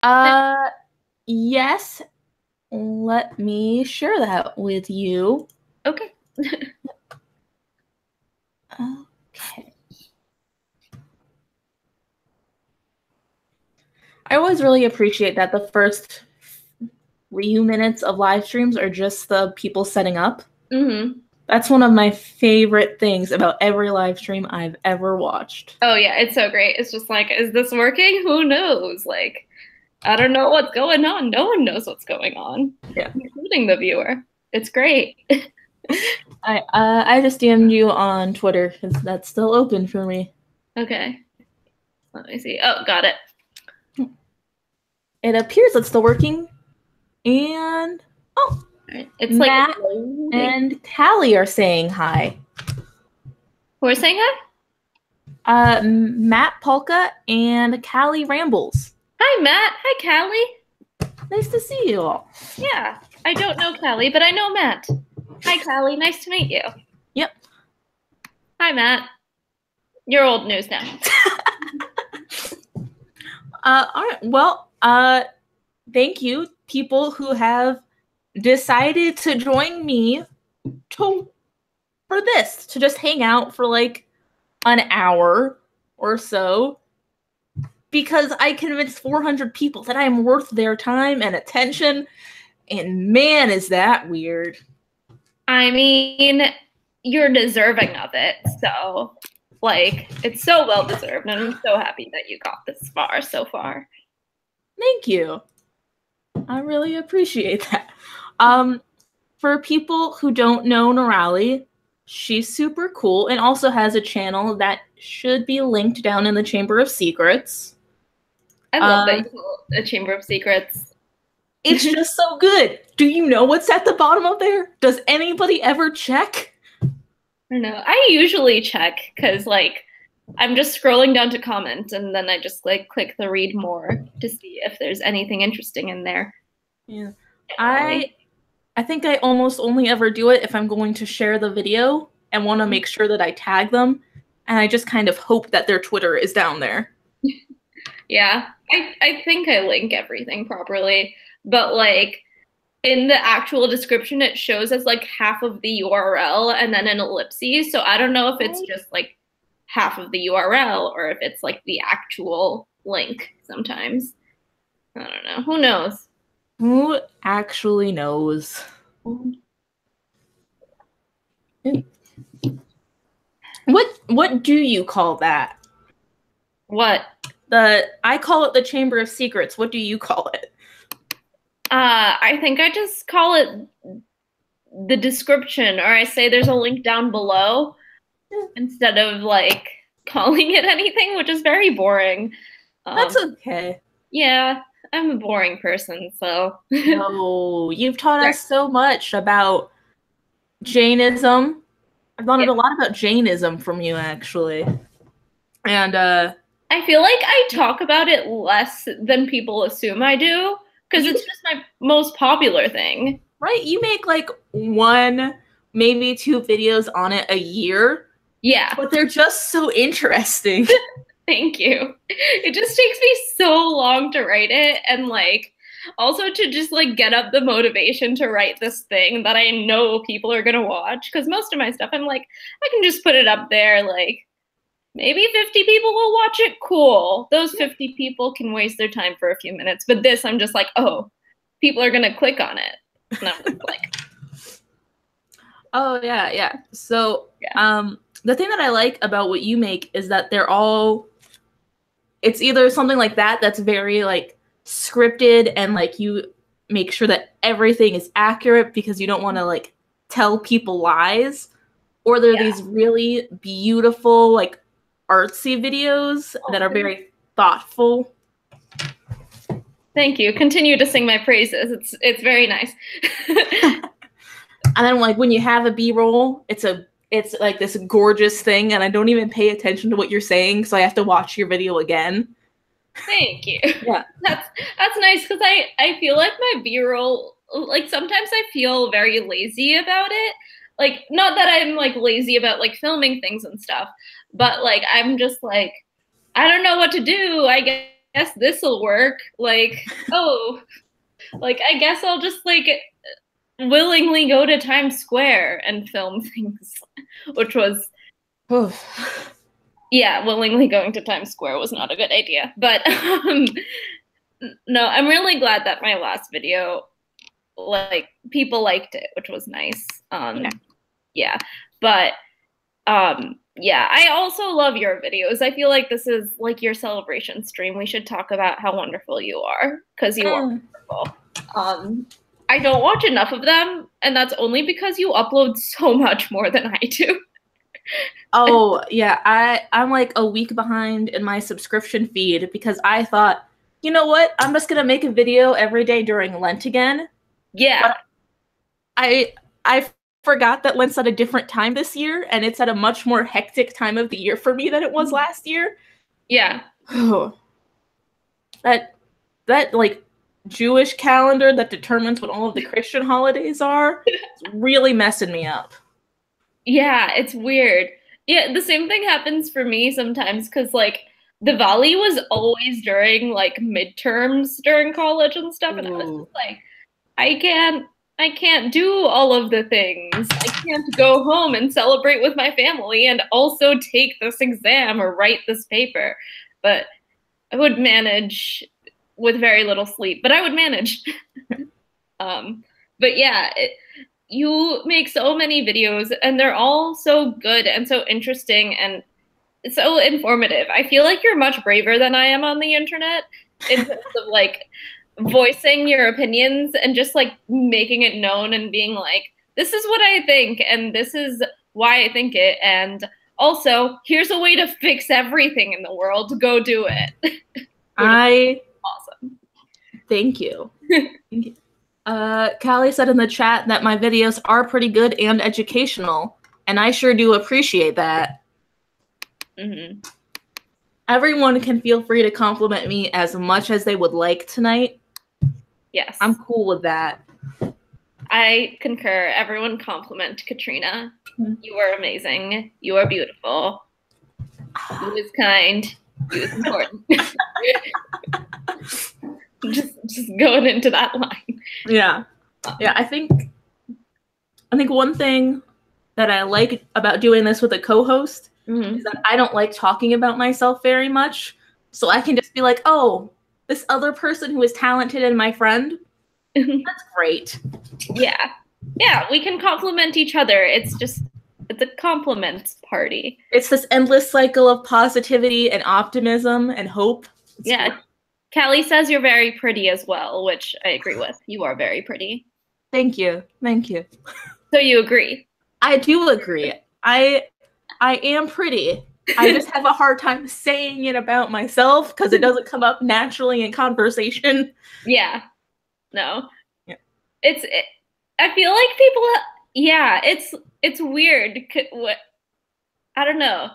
Uh, yes. Let me share that with you. Okay. Okay. I always really appreciate that the first few minutes of live streams are just the people setting up. Mm-hmm. That's one of my favorite things about every live stream I've ever watched. Oh yeah, it's so great. It's just like, is this working? Who knows? Like, I don't know what's going on. No one knows what's going on, Yeah. including the viewer. It's great. I just DM'd you on Twitter because that's still open for me. Okay. Let me see. Oh, got it. It appears it's still working. And oh, Right. It's Matt like loading. and Callie are saying hi. Who are saying hi? Matt Polka and Callie Rambles. Hi, Matt. Hi, Callie. Nice to see you all. Yeah, I don't know Callie, but I know Matt. Hi, Callie. Nice to meet you. Yep. Hi, Matt. You're old news now. All right. Well, thank you, people who have decided to join me for this, to just hang out for like an hour or so, because I convinced 400 people that I am worth their time and attention, and man, is that weird. I mean, you're deserving of it, so like it's so well deserved, and I'm so happy that you got this far so far. Thank you. I really appreciate that. For people who don't know Norali, she's super cool and also has a channel that should be linked down in the Chamber of Secrets. I love that you call it a Chamber of Secrets. It's just so good. Do you know what's at the bottom of there? Does anybody ever check? I don't know. I usually check because like I'm just scrolling down to comment and then I just like click the read more to see if there's anything interesting in there. Yeah. I think I almost only ever do it if I'm going to share the video and want to make sure that I tag them. And I just kind of hope that their Twitter is down there. Yeah, I think I link everything properly, but like in the actual description, it shows as like half of the URL and then an ellipses. So I don't know if it's just like half of the URL or if it's like the actual link sometimes. I don't know. Who knows? Who actually knows? What do you call that? What? I call it the Chamber of Secrets. What do you call it? I think I just call it the description, or I say there's a link down below instead of like calling it anything, which is very boring. That's okay. Yeah, I'm a boring person, so. No, you've taught us so much about Jainism. I've learned a lot about Jainism from you, actually. And I feel like I talk about it less than people assume I do, because it's just my most popular thing. Right? You make like one, maybe two videos on it a year. Yeah. But they're just so interesting. Thank you. It just takes me so long to write it, and like also to just like get up the motivation to write this thing that I know people are gonna watch, because most of my stuff I'm like, I can just put it up there, like maybe 50 people will watch it, cool. Those 50 people can waste their time for a few minutes, but this I'm just like, oh, people are gonna click on it. And I'm just like, oh yeah. So the thing that I like about what you make is that they're all, it's either something like that that's very like scripted and like you make sure that everything is accurate because you don't want to like tell people lies, or there are these really beautiful like artsy videos that are very thoughtful. Thank you. Continue to sing my praises. It's very nice. And then like when you have a B-roll, it's like this gorgeous thing, and I don't even pay attention to what you're saying, so I have to watch your video again. Thank you. Yeah. That's nice, because I feel like my B-roll, like sometimes I feel very lazy about it. Like, not that I'm like lazy about like filming things and stuff, but like I'm just like, I don't know what to do. I guess this'll work. Like, oh, like, I guess I'll just, like, willingly go to Times Square and film things, which was, yeah, willingly going to Times Square was not a good idea. But no, I'm really glad that my last video, like, people liked it, which was nice. Yeah. But yeah, I also love your videos. I feel like this is like your celebration stream. We should talk about how wonderful you are, because you are wonderful. I don't watch enough of them, and that's only because you upload so much more than I do. Oh, yeah, I'm like a week behind in my subscription feed because I thought, you know what? I'm just gonna make a video every day during Lent again. Yeah. But I forgot that Lent's at a different time this year, and it's at a much more hectic time of the year for me than it was last year. Yeah. that like Jewish calendar that determines what all of the Christian holidays are, it's really messing me up. Yeah, it's weird. Yeah, the same thing happens for me sometimes because like Diwali was always during like midterms during college and stuff, and I was just like, I can't do all of the things. I can't go home and celebrate with my family and also take this exam or write this paper. But I would manage with very little sleep, but I would manage. But yeah, you make so many videos and they're all so good and so interesting and so informative. I feel like you're much braver than I am on the internet in terms of like voicing your opinions and just like making it known and being like, this is what I think and this is why I think it. And also, here's a way to fix everything in the world. Go do it. Awesome. Thank you. Thank you. Callie said in the chat that my videos are pretty good and educational, and I sure do appreciate that. Everyone can feel free to compliment me as much as they would like tonight. Yes. I'm cool with that. I concur. Everyone compliment Katrina. You are amazing. You are beautiful. You is kind. You is important. just going into that line. Yeah. I think one thing that I like about doing this with a co-host is that I don't like talking about myself very much. So I can just be like, oh, this other person who is talented and my friend, that's great. Yeah. Yeah, we can compliment each other. It's a compliments party. It's this endless cycle of positivity and optimism and hope. It's great. Callie says you're very pretty as well, which I agree with. You are very pretty. Thank you. So you agree? I do agree. I am pretty. I just have a hard time saying it about myself because it doesn't come up naturally in conversation. Yeah. No. Yeah. I feel like people, yeah, it's weird. I don't know.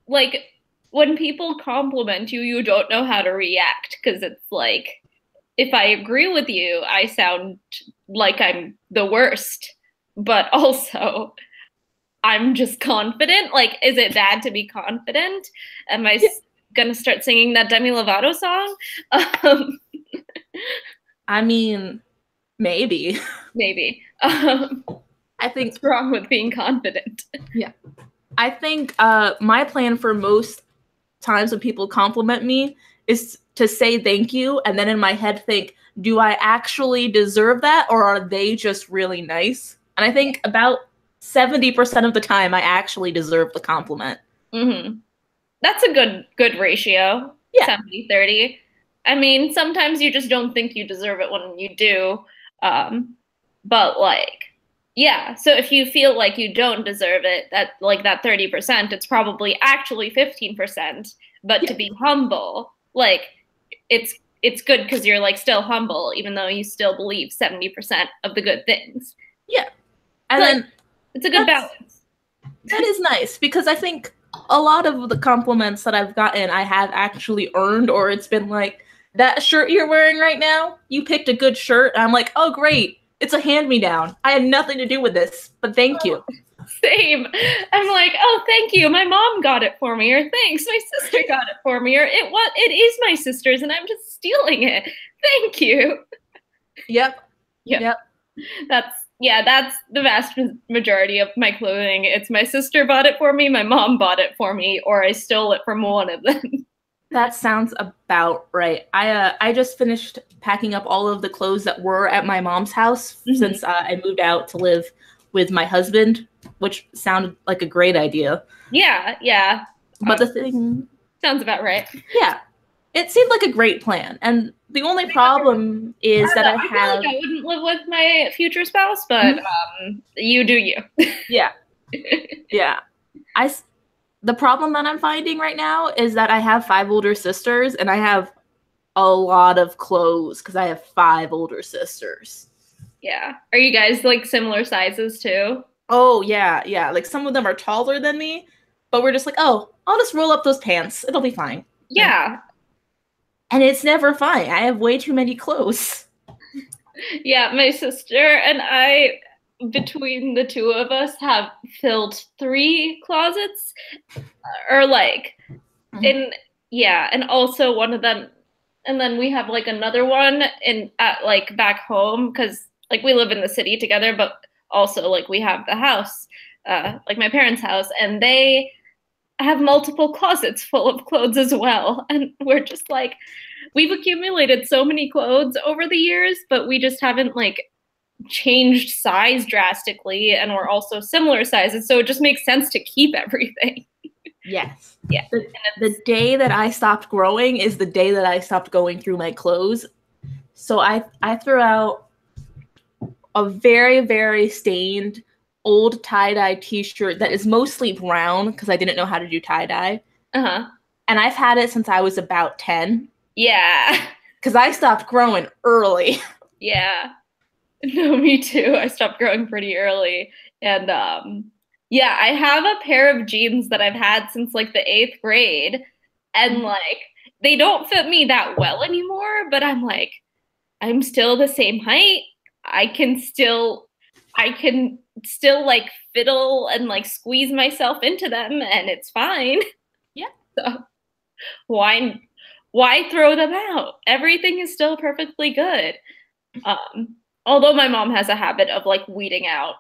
Like, when people compliment you, you don't know how to react because it's like, if I agree with you, I sound like I'm the worst, but also I'm just confident. Like, is it bad to be confident? Am I gonna start singing that Demi Lovato song? I mean, maybe. Maybe. I think what's wrong with being confident? Yeah. I think my plan for most times when people compliment me is to say thank you and then in my head think, do I actually deserve that or are they just really nice? And I think about 70% of the time I actually deserve the compliment. That's a good ratio. Yeah. 70-30. I mean, sometimes you just don't think you deserve it when you do. But like, yeah, so if you feel like you don't deserve it, that 30%, it's probably actually 15%. But to be humble, like, it's good because you're like still humble, even though you still believe 70% of the good things. Yeah, and then it's a good balance. That is nice because I think a lot of the compliments that I've gotten, I have actually earned, or it's been like, that shirt you're wearing right now, you picked a good shirt, and I'm like, oh great. It's a hand-me-down. I had nothing to do with this, but thank you. Same. I'm like, oh, thank you. My mom got it for me, or thanks, my sister got it for me, or it is my sister's and I'm just stealing it. Thank you. Yep. Yep. That's the vast majority of my clothing. It's my sister bought it for me, my mom bought it for me, or I stole it from one of them. That sounds about right. I just finished packing up all of the clothes that were at my mom's house since I moved out to live with my husband, which sounded like a great idea. Yeah. But the thing sounds about right. Yeah. It seemed like a great plan. And the only problem is that I feel like I wouldn't live with my future spouse, but you do you. Yeah. Yeah. The problem that I'm finding right now is that I have 5 older sisters and I have a lot of clothes because I have 5 older sisters. Yeah. Are you guys like similar sizes too? Oh, yeah. Like some of them are taller than me, but we're just like, oh, I'll just roll up those pants. It'll be fine. Yeah. And it's never fine. I have way too many clothes. Yeah, my sister and I, between the two of us, have filled 3 closets, or like, and also one of them, and then we have like another one at like back home because like we live in the city together, but also like we have the house, like my parents' house, and they have multiple closets full of clothes as well, and we're just like, we've accumulated so many clothes over the years, but we just haven't like changed size drastically, and we're also similar sizes, so it just makes sense to keep everything. Yes. Yeah. The day that I stopped growing is the day that I stopped going through my clothes. So I threw out a very, very stained old tie-dye t-shirt that is mostly brown because I didn't know how to do tie-dye. And I've had it since I was about 10. Yeah. Because I stopped growing early. Yeah. No, me too. I stopped growing pretty early. And yeah, I have a pair of jeans that I've had since like the 8th grade. And like, they don't fit me that well anymore, but I'm like, I'm still the same height. I can still like fiddle and like squeeze myself into them and it's fine. Yeah. So why throw them out? Everything is still perfectly good. Although my mom has a habit of like weeding out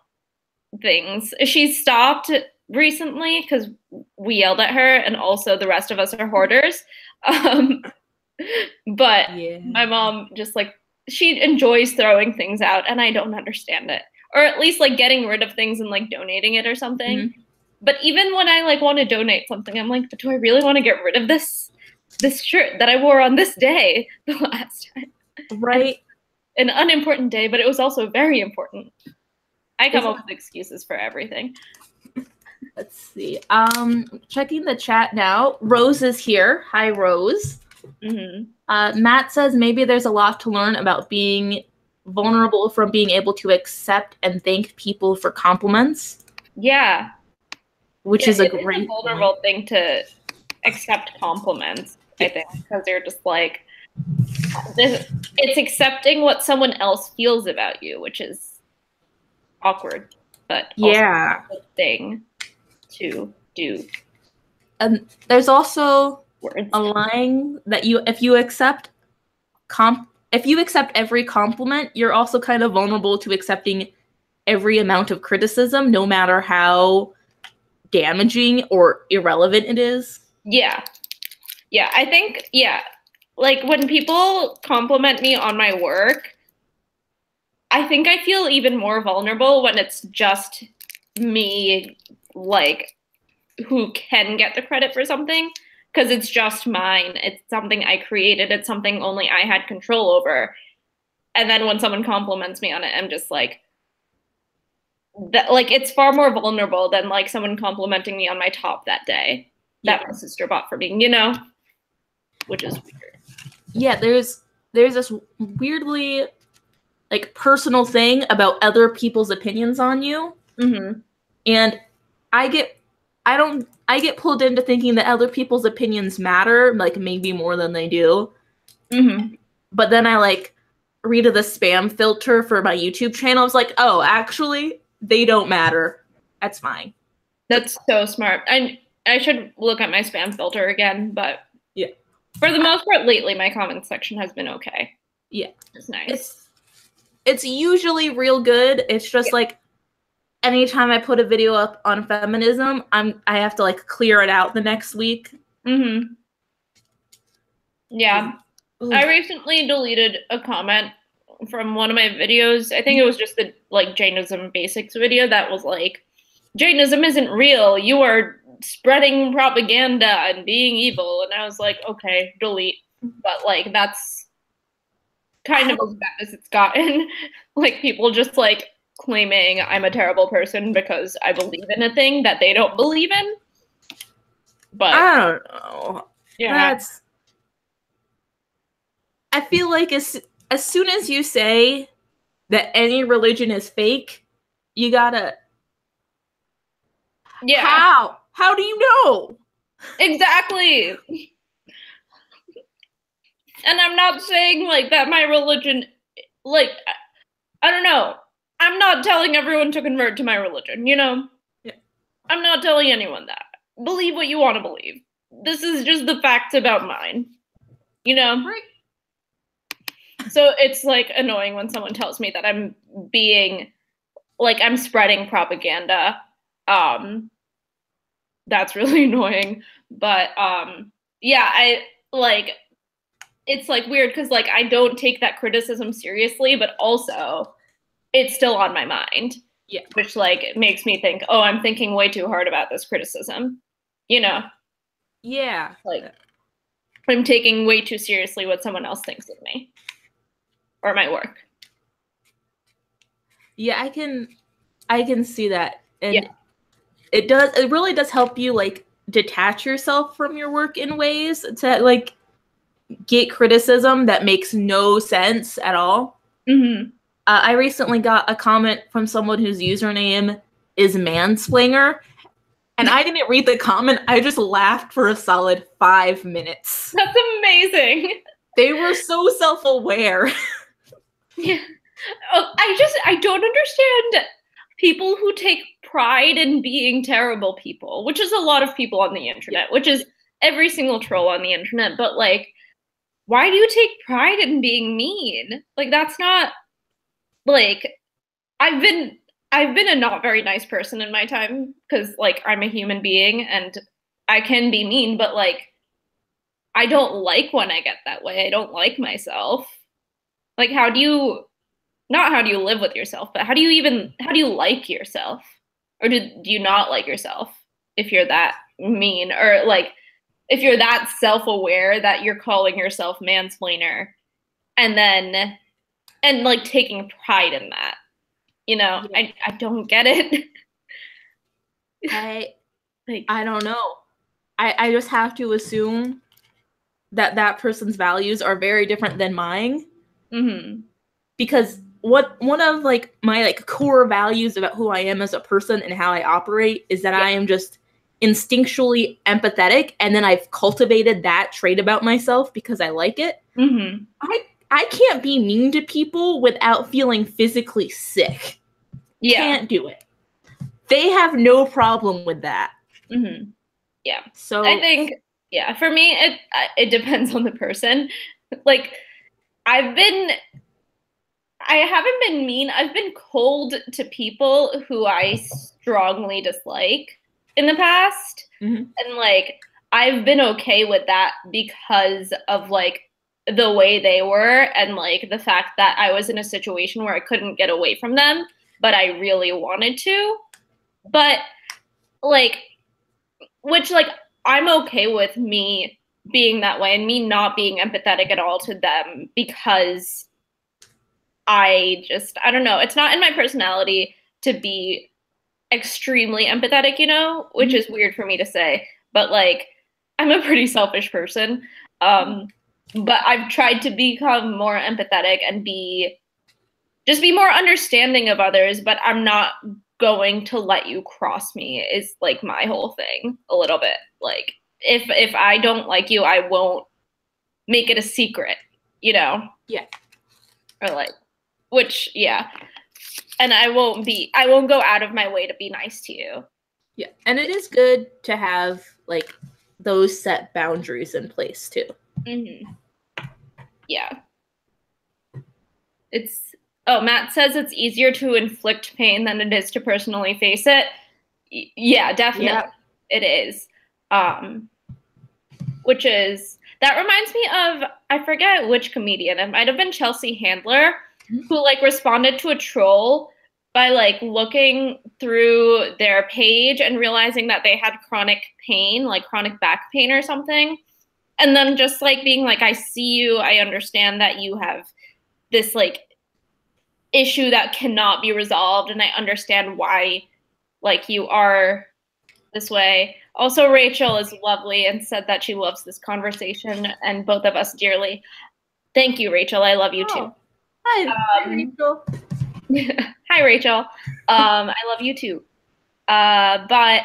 things. She's stopped recently because we yelled at her, and also the rest of us are hoarders. But my mom just like, she enjoys throwing things out, and I don't understand it. Or at least like getting rid of things and like donating it or something. But even when I like want to donate something, I'm like, but do I really want to get rid of this shirt that I wore on this day the last time? Right. An unimportant day, but it was also very important. I come up with excuses for everything. Let's see. Checking the chat now. Rose is here. Hi, Rose. Matt says maybe there's a lot to learn about being vulnerable from being able to accept and thank people for compliments. Yeah. Which is a great vulnerable thing to accept compliments, I think, because they're just like, it's accepting what someone else feels about you, which is awkward, but also a good thing to do. And there's also a line that if you accept every compliment, you're also kind of vulnerable to accepting every amount of criticism, no matter how damaging or irrelevant it is. Yeah, I think, like when people compliment me on my work, I think I feel even more vulnerable when it's just me, like, who can get the credit for something, because it's just mine. It's something I created. It's something only I had control over. And then when someone compliments me on it, I'm just like, like it's far more vulnerable than like someone complimenting me on my top that day that my sister bought for me, which is weird. Yeah, there's this weirdly like personal thing about other people's opinions on you. And I get pulled into thinking that other people's opinions matter, like maybe more than they do. But then I like read the spam filter for my YouTube channel. I was like, oh, actually, they don't matter That's fine. That's so smart. I should look at my spam filter again, but yeah, for the most part, lately my comment section has been okay. Yeah, it's nice. It's usually real good. It's just like anytime I put a video up on feminism, I have to like clear it out the next week. Mm-hmm. Yeah. Ooh. I recently deleted a comment from one of my videos. I think it was just the like Jainism basics video that was like, Jainism isn't real. You are spreading propaganda and being evil. And I was like, okay, delete. But like that's kind of as bad as it's gotten. Like people just like claiming I'm a terrible person because I believe in a thing that they don't believe in. But I don't know. Yeah. I feel like as soon as you say that any religion is fake, you gotta. Yeah. How do you know? Exactly. And I'm not saying like that my religion, like, I don't know. I'm not telling everyone to convert to my religion, you know? Yeah. I'm not telling anyone that. Believe what you want to believe. This is just the facts about mine, you know? Right. So it's like annoying when someone tells me that I'm being, like, I'm spreading propaganda. That's really annoying. But yeah, I like, it's like weird because like I don't take that criticism seriously, but also it's still on my mind. Yeah. Which like makes me think, oh, I'm thinking way too hard about this criticism. You know? Yeah. Like I'm taking way too seriously what someone else thinks of me or my work. Yeah, I can see that. And it really does help you like detach yourself from your work in ways to like get criticism that makes no sense at all. Mm-hmm. I recently got a comment from someone whose username is mansplainer, and I didn't read the comment. I just laughed for a solid 5 minutes. That's amazing. They were so self-aware. Yeah. I don't understand people who take pride in being terrible people, which is a lot of people on the internet, which is every single troll on the internet. But like, why do you take pride in being mean? Like, that's not like, I've been a not very nice person in my time because like I'm a human being and I can be mean, but like I don't like when I get that way. I don't like myself. Like how do you live with yourself, but how do you like yourself? Or do you not like yourself if you're that mean? Or like if you're that self-aware that you're calling yourself mansplainer and like taking pride in that. You know, yeah. I don't get it. I don't know. I just have to assume that person's values are very different than mine. Mm-hmm. Because one of like my like core values about who I am as a person and how I operate is that I am just instinctually empathetic, and then I've cultivated that trait about myself because I like it. Mm-hmm. I can't be mean to people without feeling physically sick. Yeah. Can't do it. They have no problem with that. Mm-hmm. Yeah. So I think, for me, it depends on the person. Like, I haven't been mean. I've been cold to people who I strongly dislike in the past. Mm-hmm. And like, I've been okay with that because of like the way they were and like the fact that I was in a situation where I couldn't get away from them, but I really wanted to. But like, which like, I'm okay with me being that way and me not being empathetic at all to them because I don't know. It's not in my personality to be extremely empathetic, you know, which is weird for me to say, but like, I'm a pretty selfish person. But I've tried to become more empathetic and be more understanding of others, but I'm not going to let you cross me is like my whole thing a little bit. Like if I don't like you, I won't make it a secret, you know? Yeah. Or like, which, yeah. and I won't go out of my way to be nice to you. Yeah, and it is good to have like those set boundaries in place too. Yeah. Matt says it's easier to inflict pain than it is to personally face it. Yeah, definitely. Yeah. It is. That reminds me of, I forget which comedian, it might have been Chelsea Handler, who like responded to a troll by like looking through their page and realizing that they had chronic pain, like chronic back pain or something. And then just like being like, I see you, I understand that you have this like issue that cannot be resolved, and I understand why like you are this way. Also, Rachel is lovely and said that she loves this conversation and both of us dearly. Thank you, Rachel. I love you too. Hi, Rachel. Hi, Rachel. I love you too. But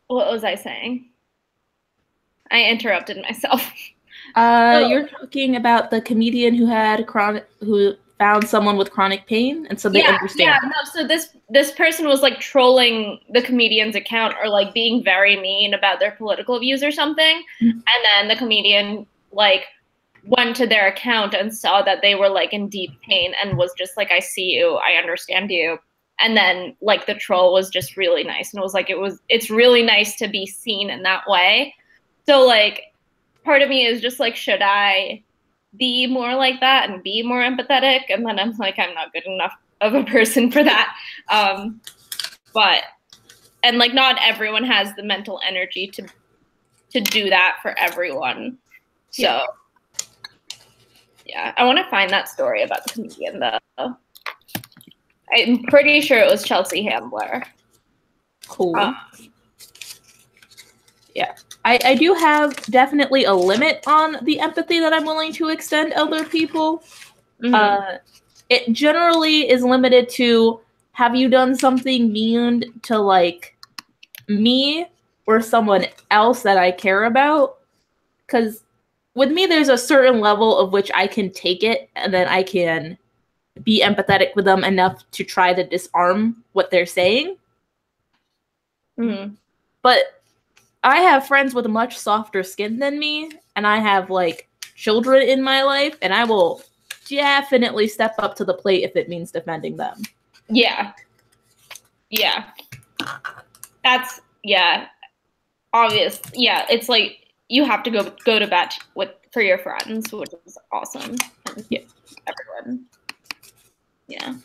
what was I saying? I interrupted myself. You're talking about the comedian who found someone with chronic pain, and so they understand. Yeah, no, so this person was like trolling the comedian's account or like being very mean about their political views or something. And then the comedian like went to their account and saw that they were like in deep pain and was just like, I see you, I understand you. And then like the troll was just really nice and was like, it's really nice to be seen in that way. So like part of me is just like, should I be more like that and be more empathetic? And then I'm like, I'm not good enough of a person for that. And like not everyone has the mental energy to do that for everyone. So yeah, I want to find that story about the comedian though. I'm pretty sure it was Chelsea Handler. Cool. Yeah. I do have definitely a limit on the empathy that I'm willing to extend other people. It generally is limited to, have you done something mean to like me or someone else that I care about? Because with me, there's a certain level of which I can take it, and then I can be empathetic with them enough to try to disarm what they're saying. But I have friends with much softer skin than me, and I have like children in my life, and I will definitely step up to the plate if it means defending them. Yeah. That's obvious. Yeah, it's like you have to go to bat for your friends, which is awesome. And everyone. Yeah.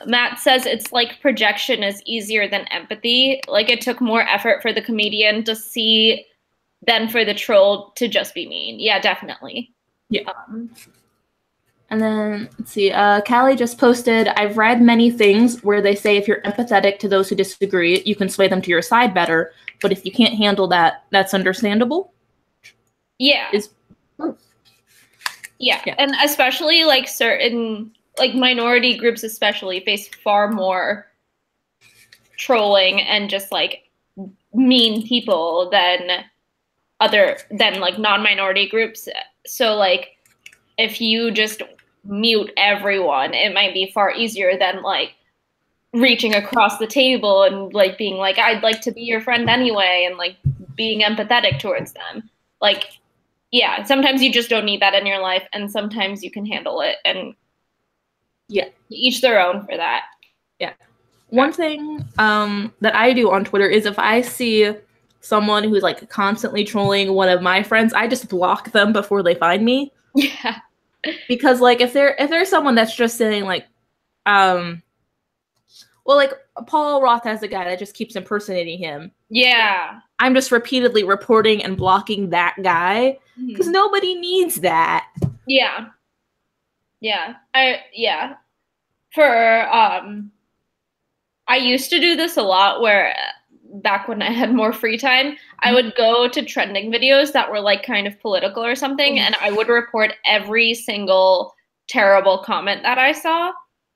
Matt says it's like projection is easier than empathy. Like it took more effort for the comedian to see than for the troll to just be mean. Yeah, definitely. Yeah. And then, let's see, Callie just posted, I've read many things where they say if you're empathetic to those who disagree, you can sway them to your side better. But if you can't handle that, that's understandable. Yeah. Yeah. And especially like certain like minority groups especially face far more trolling and just like mean people than like non-minority groups. So like if you just mute everyone, it might be far easier than like reaching across the table and like being like, I'd like to be your friend anyway, and like being empathetic towards them. Like, yeah, sometimes you just don't need that in your life, and sometimes you can handle it, and each their own for that. Yeah. One thing that I do on Twitter is if I see someone who's like constantly trolling one of my friends, I just block them before they find me. Yeah. Because like if there's someone that's just saying like well, like Paul Roth has a guy that just keeps impersonating him. Yeah. I'm just repeatedly reporting and blocking that guy because nobody needs that. Yeah. I used to do this a lot where back when I had more free time, I would go to trending videos that were like kind of political or something, and I would report every single terrible comment that I saw,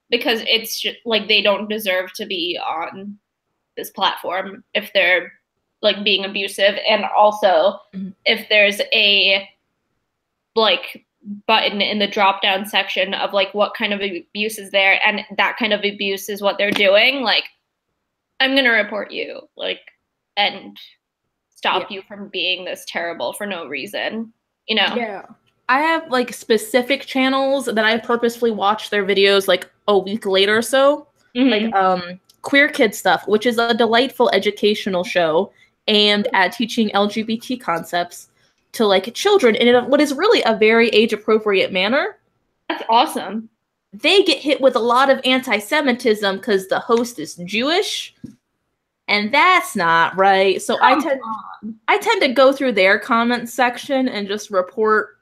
because it's just, like they don't deserve to be on this platform if they're like being abusive, and also if there's a like button in the drop down section of like what kind of abuse is there, and that kind of abuse is what they're doing, like I'm gonna report you, like, and stop you from being this terrible for no reason, you know? Yeah. I have like specific channels that I purposefully watch their videos like a week later or so. Like Queer Kid Stuff, which is a delightful educational show aimed at teaching LGBT concepts to like children in what is really a very age appropriate manner. That's awesome. They get hit with a lot of anti-Semitism because the host is Jewish, and that's not right. So I tend to go through their comment section and just report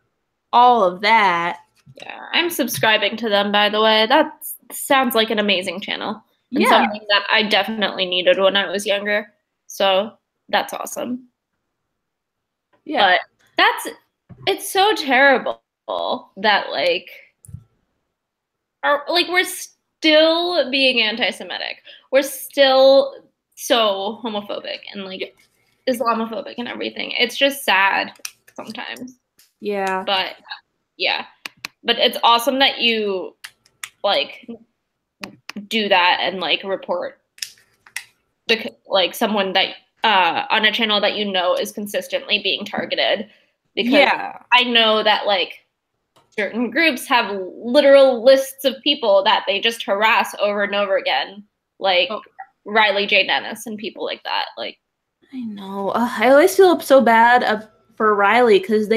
all of that. Yeah, I'm subscribing to them, by the way. That sounds like an amazing channel. And something that I definitely needed when I was younger. So that's awesome. Yeah. But it's so terrible that like we're still being anti-Semitic. We're still so homophobic and like Islamophobic and everything. It's just sad sometimes. Yeah. But yeah. But it's awesome that you like do that and like report like someone that on a channel that you know is consistently being targeted, because I know that like certain groups have literal lists of people that they just harass over and over again, like Riley J. Dennis and people like that. Like I know. I always feel so bad for Riley because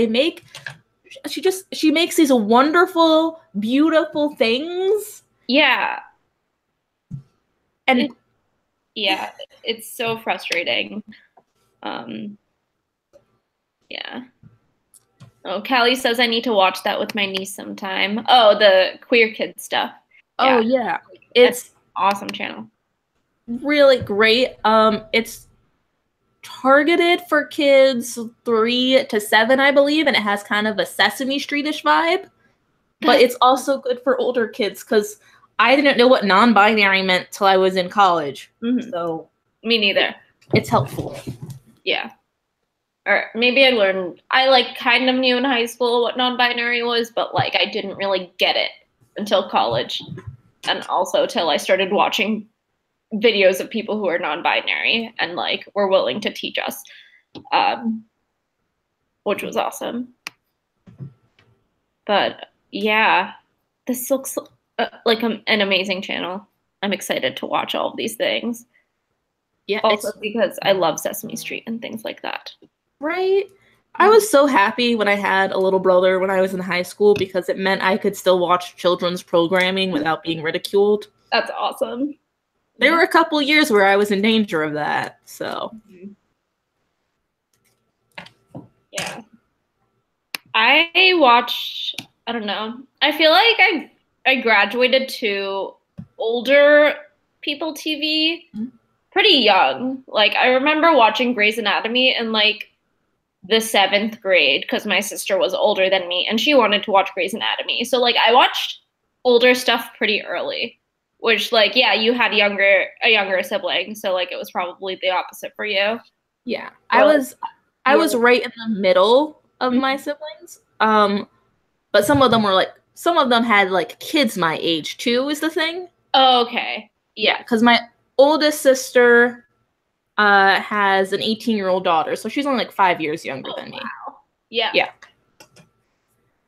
she makes these wonderful, beautiful things. Yeah. And it's so frustrating. Yeah. Oh, Callie says I need to watch that with my niece sometime. Oh, the Queer Kid Stuff. Oh yeah. It's awesome channel. Really great. It's targeted for kids 3 to 7, I believe, and it has kind of a Sesame Street-ish vibe. But it's also good for older kids because I didn't know what non-binary meant till I was in college. So me neither. It's helpful. Yeah. Or maybe I like kind of knew in high school what non-binary was, but like I didn't really get it until college, and also till I started watching videos of people who are non-binary and like were willing to teach us, which was awesome. But yeah, this looks like an amazing channel. I'm excited to watch all of these things. Yeah, also because I love Sesame Street and things like that. Right? I was so happy when I had a little brother when I was in high school because it meant I could still watch children's programming without being ridiculed. That's awesome. There were a couple years where I was in danger of that, so. Yeah. I watched, I don't know. I feel like I graduated to older people TV pretty young. Like I remember watching Grey's Anatomy in like the 7th grade because my sister was older than me and she wanted to watch Grey's Anatomy. So like I watched older stuff pretty early, which like, yeah, you had a younger sibling. So like it was probably the opposite for you. Yeah. Well, I was right in the middle of my siblings. But some of them had like kids my age too is the thing. Oh, okay. Yeah. Because my oldest sister has an 18-year-old daughter, so she's only like 5 years younger than me. Wow. Yeah. Yeah.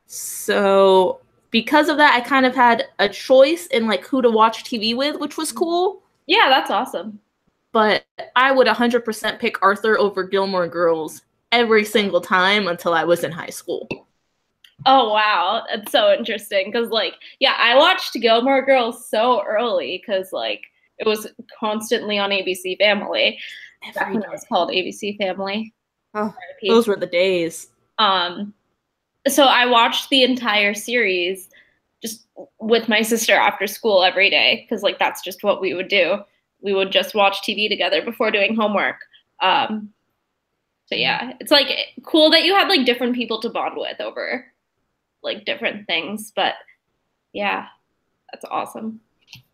So because of that, I kind of had a choice in like who to watch TV with, which was cool. Yeah, that's awesome. But I would 100% pick Arthur over Gilmore Girls every single time until I was in high school. Oh, wow. That's so interesting. Because, like, yeah, I watched Gilmore Girls so early because, like, it was constantly on ABC Family. Back when it was called ABC Family. Oh, those were the days. So I watched the entire series just with my sister after school every day because, like, that's just what we would do. We would just watch TV together before doing homework. So, yeah, it's, like, cool that you had, like, different people to bond with over, like, different things. But, yeah, that's awesome.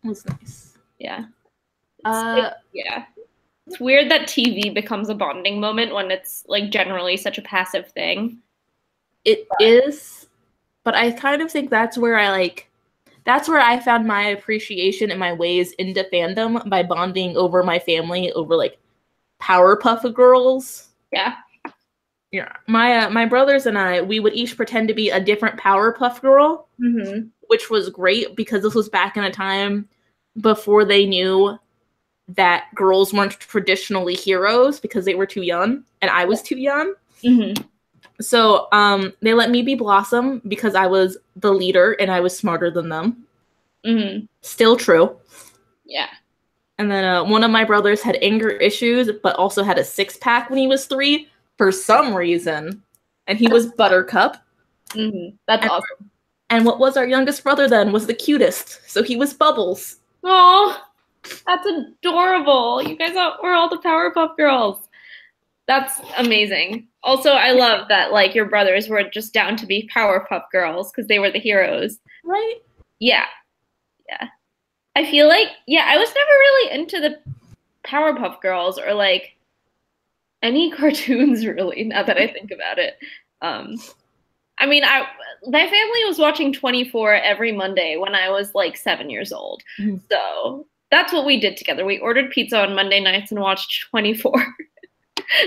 It was nice. Yeah. Yeah. It's weird that TV becomes a bonding moment when it's, like, generally such a passive thing. It is, but I kind of think that's where I found my appreciation and my ways into fandom by bonding over my family over like Powerpuff Girls. Yeah. Yeah. My brothers and I, we would each pretend to be a different Powerpuff Girl, which was great because this was back in a time before they knew that girls weren't traditionally heroes because they were too young and I was too young. So they let me be Blossom because I was the leader and I was smarter than them. Still true. Yeah. And then one of my brothers had anger issues, but also had a six-pack when he was 3 for some reason. And he was Buttercup. That's awesome. And what was our youngest brother then was the cutest. So he was Bubbles. Oh, that's adorable. You guys were all the Powerpuff Girls. That's amazing. Also, I love that like your brothers were just down to be Powerpuff Girls because they were the heroes. Right? Yeah. Yeah. I feel like, I was never really into the Powerpuff Girls or like any cartoons really, now that I think about it. I mean, my family was watching 24 every Monday when I was like 7 years old. So that's what we did together. We ordered pizza on Monday nights and watched 24,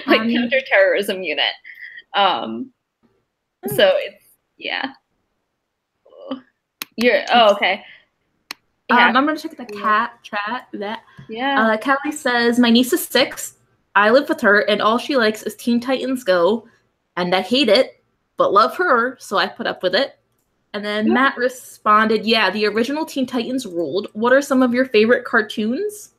like counterterrorism unit. So it's, okay. Yeah. I'm going to check the cat chat. Callie says, my niece is 6. I live with her, and all she likes is Teen Titans Go, and I hate it, but love her, so I put up with it. And then Matt responded, yeah, the original Teen Titans ruled. What are some of your favorite cartoons?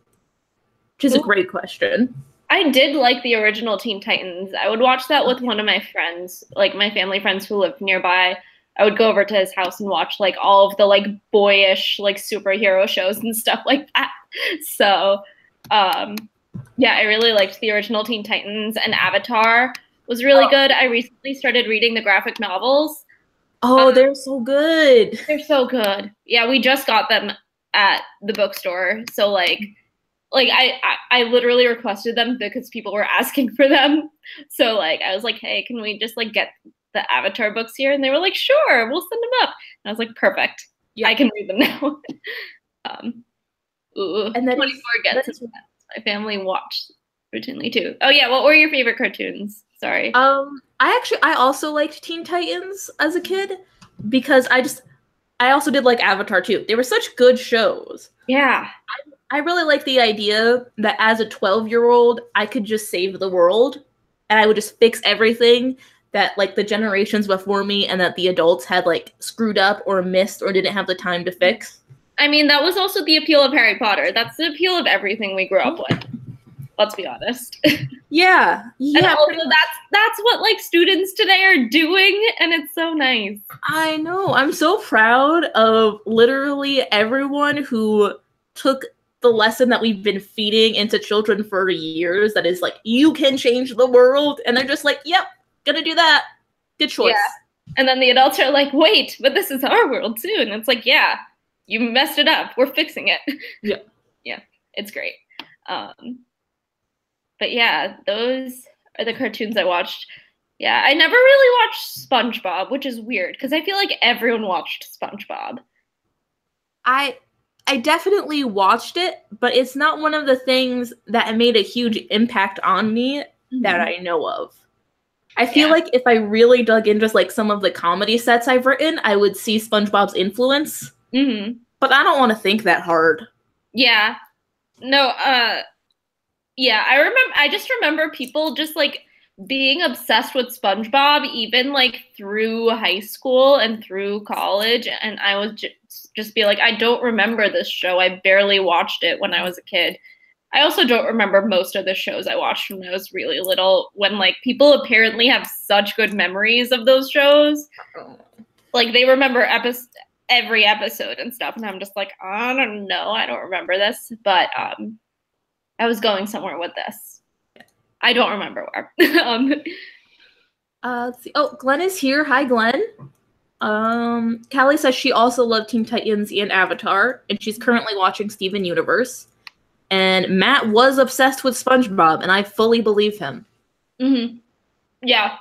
Which is a great question. I did like the original Teen Titans. I would watch that with one of my friends, like my family friends who lived nearby. I would go over to his house and watch like all of the like boyish like superhero shows and stuff like that. So, I really liked the original Teen Titans, and Avatar was really good. I recently started reading the graphic novels. Oh, they're so good. They're so good. Yeah, we just got them at the bookstore. So like I literally requested them because people were asking for them. So like I was like, hey, can we just like get the Avatar books here? And they were like, sure, we'll send them up. And I was like, perfect. Yeah. I can read them now. And then 24 gets my family watched routinely too. Oh yeah, what were your favorite cartoons? Sorry. I also liked Teen Titans as a kid because I also did like Avatar too. They were such good shows. Yeah. I really like the idea that as a 12-year-old, I could just save the world and I would just fix everything that like the generations before me and that the adults had like screwed up or missed or didn't have the time to fix. I mean, that was also the appeal of Harry Potter. That's the appeal of everything we grew up with. Let's be honest. Yeah. And also that's what like students today are doing, and it's so nice. I know. I'm so proud of literally everyone who took the lesson that we've been feeding into children for years that is like, you can change the world, and they're just like, yep, gonna do that. Good choice. Yeah. And then the adults are like, wait, but this is our world too. And it's like, yeah, you messed it up. We're fixing it. Yeah. Yeah. It's great. But yeah, those are the cartoons I watched. Yeah, I never really watched SpongeBob, which is weird because I feel like everyone watched SpongeBob. I definitely watched it, but it's not one of the things that made a huge impact on me that I know of. I feel like if I really dug into like some of the comedy sets I've written, I would see SpongeBob's influence. But I don't want to think that hard. Yeah. No, yeah, I just remember people just like being obsessed with SpongeBob even like through high school and through college, and I was just be like, I don't remember this show. I barely watched it when I was a kid. I also don't remember most of the shows I watched when I was really little, when like people apparently have such good memories of those shows. Like they remember every episode and stuff, and I'm just like, I don't know, I don't remember this. But I was going somewhere with this. I don't remember where. Let's see. Oh, Glenn is here. Hi, Glenn. Callie says she also loved Teen Titans and Avatar, and she's currently watching Steven Universe. And Matt was obsessed with SpongeBob, and I fully believe him. Yeah.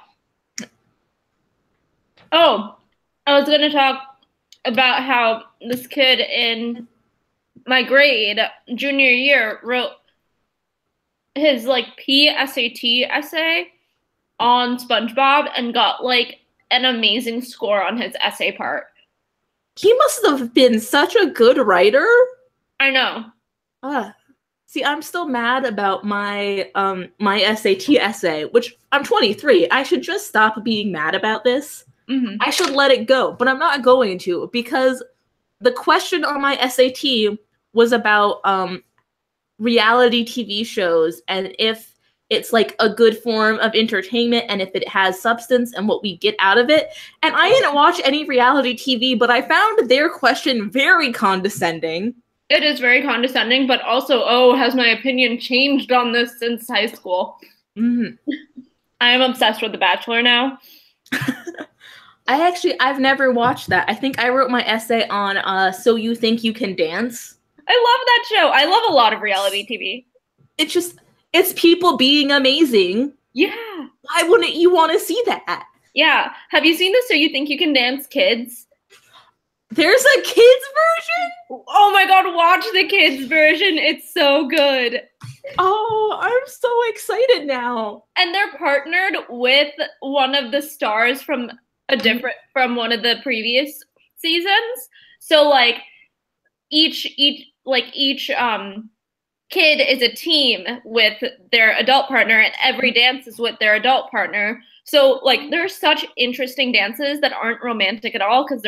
Oh, I was going to talk about how this kid in my grade, junior year, wrote his like PSAT essay on SpongeBob and got like an amazing score on his essay part. He must have been such a good writer. I know. See, I'm still mad about my my SAT essay, which I'm 23. I should just stop being mad about this. Mm-hmm. I should let it go, but I'm not going to, because the question on my SAT was about reality TV shows and if it's like a good form of entertainment and if it has substance and what we get out of it. And I didn't watch any reality TV, but I found their question very condescending. It is very condescending, but also, oh, has my opinion changed on this since high school? Mm-hmm. I am obsessed with The Bachelor now. I've never watched that. I think I wrote my essay on So You Think You Can Dance. I love that show. I love a lot of reality TV. It's people being amazing. Yeah. Why wouldn't you want to see that? Yeah. Have you seen the So You Think You Can Dance Kids? There's a kids version? Oh my god, watch the kids version. It's so good. Oh, I'm so excited now. And they're partnered with one of the stars from one of the previous seasons. So like each kid is a team with their adult partner, and every dance is with their adult partner. So like there's such interesting dances that aren't romantic at all, because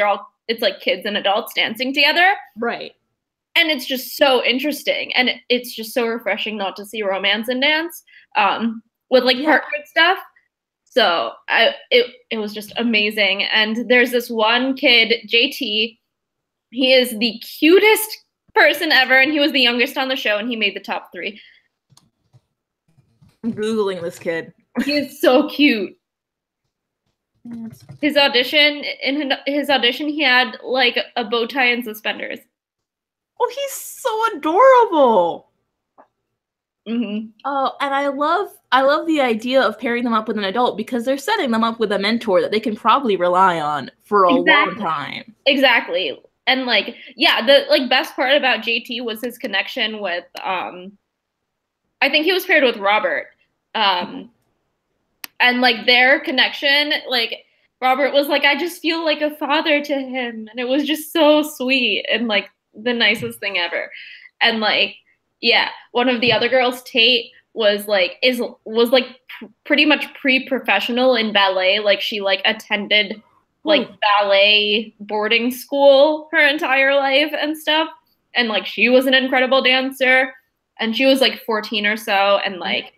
it's like kids and adults dancing together. Right. And it's just so interesting, and it's just so refreshing not to see romance in dance with like partnered stuff. So it was just amazing. And there's this one kid, JT. He is the cutest person ever, and he was the youngest on the show, and he made the top 3. I'm Googling this kid. He is so cute. His audition, he had like a bow tie and suspenders. Oh, he's so adorable. Mm-hmm. Oh, and I love the idea of pairing them up with an adult, because they're setting them up with a mentor that they can probably rely on for a long time. Exactly. And like, yeah, the like best part about JT was his connection with I think he was paired with Robert. And like their connection, like Robert was like, I just feel like a father to him, and it was just so sweet and like the nicest thing ever. And like, yeah, one of the other girls, Tate, was pretty much pre-professional in ballet. Like she like attended like ballet boarding school her entire life and stuff. And like she was an incredible dancer, and she was like 14 or so. And like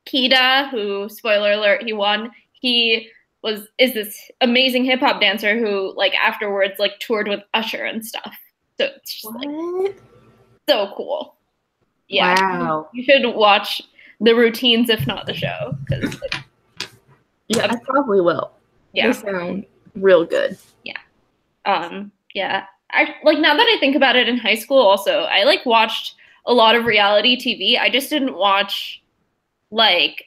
Kida, who, spoiler alert, he won, is this amazing hip hop dancer who like afterwards like toured with Usher and stuff. So it's just like so cool. Yeah. Wow. You should watch the routines, if not the show. Yeah, I probably will. Yeah. They sound real good. Yeah. Yeah. I like, now that I think about it, in high school also, I like watched a lot of reality TV. I just didn't watch like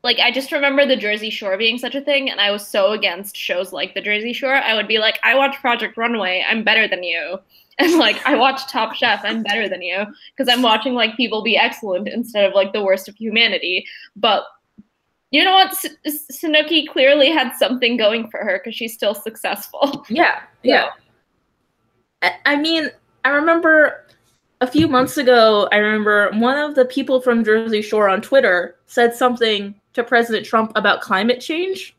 I just remember the Jersey Shore being such a thing, and I was so against shows like the Jersey Shore. I would be like, I watch Project Runway, I'm better than you. And like, I watch Top Chef, I'm better than you, because I'm watching like people be excellent instead of like the worst of humanity. But you know what? Snooki clearly had something going for her, because she's still successful. Yeah. I mean, I remember a few months ago, I remember one of the people from Jersey Shore on Twitter said something to President Trump about climate change.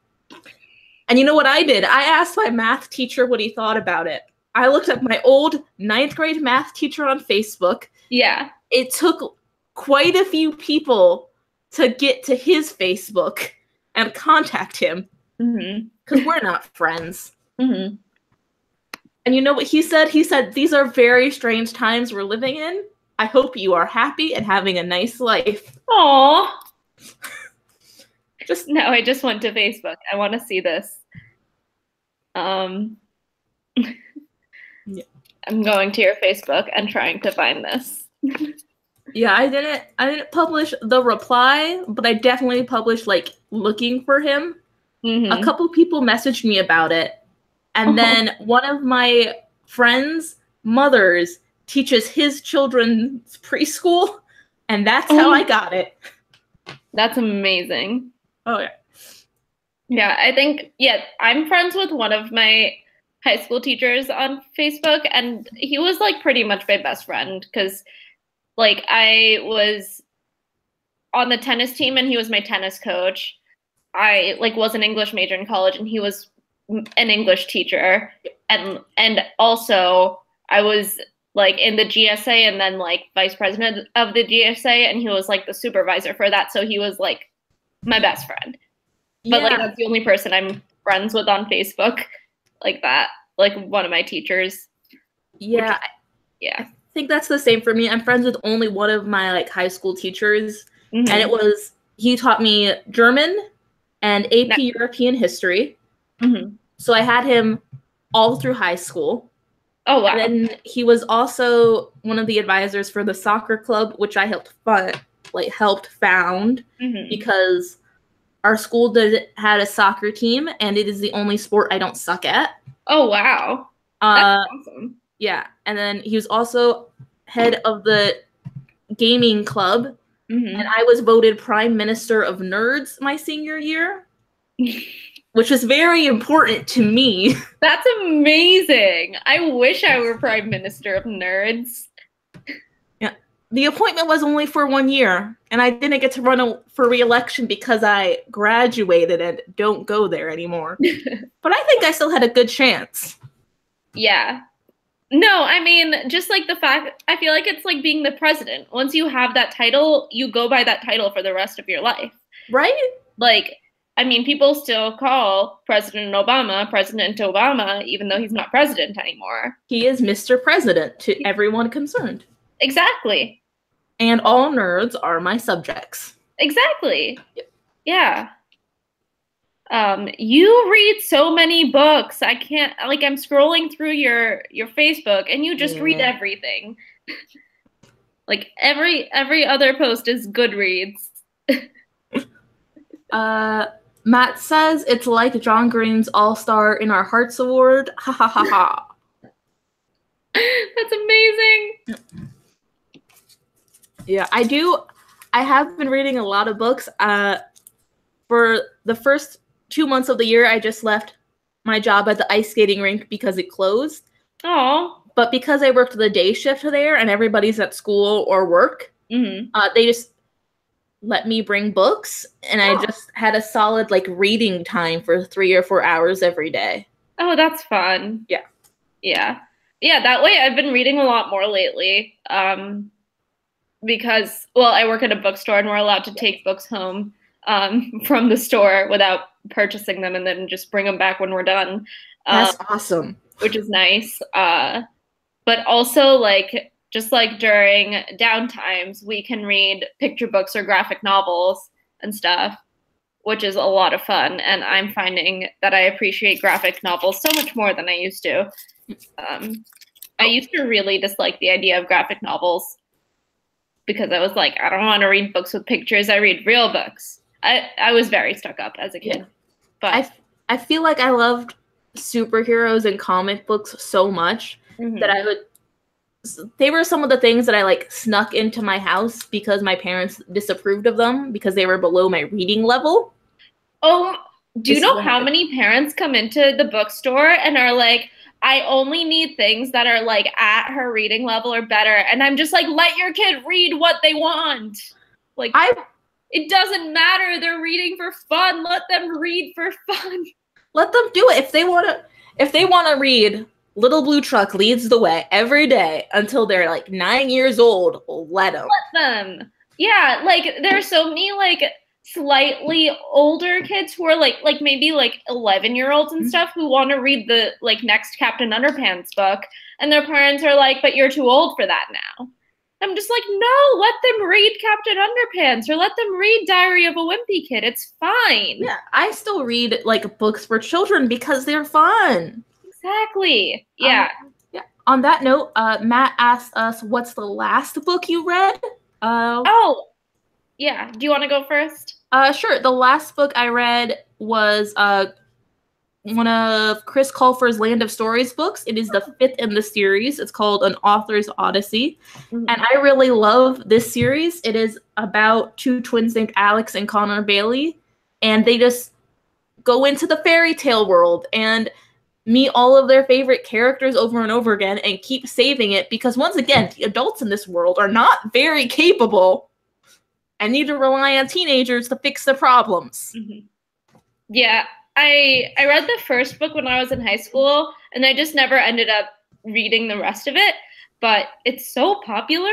And you know what I did? I asked my math teacher what he thought about it. I looked up my old 9th grade math teacher on Facebook. Yeah. It took quite a few people to get to his Facebook and contact him. Because we're not friends. Mm-hmm. And you know what he said? He said, these are very strange times we're living in. I hope you are happy and having a nice life. Aww. I just went to Facebook. I want to see this. Yeah. I'm going to your Facebook and trying to find this. Yeah, I didn't publish the reply, but I definitely published like looking for him. A couple people messaged me about it. And then one of my friends' mothers teaches his children's preschool. And that's how I got it. That's amazing. Oh, yeah. Yeah, I think, yeah, I'm friends with one of my high school teachers on Facebook, and he was like pretty much my best friend because like I was on the tennis team and he was my tennis coach. I like was an English major in college and he was an English teacher, and also I was like in the GSA and then like vice president of the GSA, and he was like the supervisor for that, so he was like my best friend. But like that's the only person I'm friends with on Facebook like that, like one of my teachers. Yeah. Yeah. I think that's the same for me. I'm friends with only one of my like high school teachers, and he taught me German and AP European history. So I had him all through high school. Oh, wow. And then he was also one of the advisors for the soccer club, which I helped found because our school had a soccer team, and it is the only sport I don't suck at. Oh, wow. That's awesome. Yeah. And then he was also head of the gaming club, and I was voted Prime Minister of Nerds my senior year, which was very important to me. That's amazing. I wish I were Prime Minister of Nerds. Yeah. The appointment was only for 1 year, and I didn't get to run for re-election because I graduated and don't go there anymore. But I think I still had a good chance. Yeah. No, I mean, just like the fact, I feel like it's like being the president. Once you have that title, you go by that title for the rest of your life. Right? Like, I mean, people still call President Obama, even though he's not president anymore. He is Mr. President to everyone concerned. Exactly. And all nerds are my subjects. Exactly. Yep. Yeah. You read so many books. I can't, like, I'm scrolling through your Facebook and you just read everything. Like every other post is Goodreads. Matt says it's like John Green's All-Star in Our Hearts Award. Ha ha ha ha. That's amazing. Yeah, I have been reading a lot of books. For the first 2 months of the year, I just left my job at the ice skating rink because it closed. Oh. But because I worked the day shift there and everybody's at school or work, they just let me bring books, and I just had a solid like reading time for 3 or 4 hours every day. Oh, that's fun. Yeah. Yeah. Yeah, that way I've been reading a lot more lately. Because, well, I work at a bookstore and we're allowed to take books home from the store without purchasing them and then just bring them back when we're done. That's awesome. Which is nice. But also, like, just like during downtimes, we can read picture books or graphic novels and stuff, which is a lot of fun. And I'm finding that I appreciate graphic novels so much more than I used to. I used to really dislike the idea of graphic novels because I was like, I don't want to read books with pictures. I read real books. I was very stuck up as a kid. Yeah. But I feel like I loved superheroes and comic books so much that they were some of the things that I like snuck into my house because my parents disapproved of them because they were below my reading level. Oh, do you know how many parents come into the bookstore and are like, I only need things that are like at her reading level or better. And I'm just like, let your kid read what they want. Like, it doesn't matter. They're reading for fun. Let them read for fun. Let them do it. If they want to read Little Blue Truck Leads the Way every day until they're like 9 years old, let them. Let them. Yeah. Like there's so many like slightly older kids who are like maybe like 11-year-olds and stuff who want to read the like next Captain Underpants book, and their parents are like, but you're too old for that now. I'm just like, no, let them read Captain Underpants or let them read Diary of a Wimpy Kid. It's fine. Yeah, I still read like books for children because they're fun. Exactly. Yeah. Yeah. On that note, Matt asked us, what's the last book you read? Oh, yeah. Do you want to go first? Sure. The last book I read was one of Chris Colfer's Land of Stories books. It is the 5th in the series. It's called An Author's Odyssey. Mm-hmm. And I really love this series. It is about 2 twins named Alex and Connor Bailey. And they just go into the fairy tale world and meet all of their favorite characters over and over again and keep saving it because, once again, the adults in this world are not very capable and need to rely on teenagers to fix the problems. Mm-hmm. Yeah, I read the first book when I was in high school, and I just never ended up reading the rest of it, but it's so popular.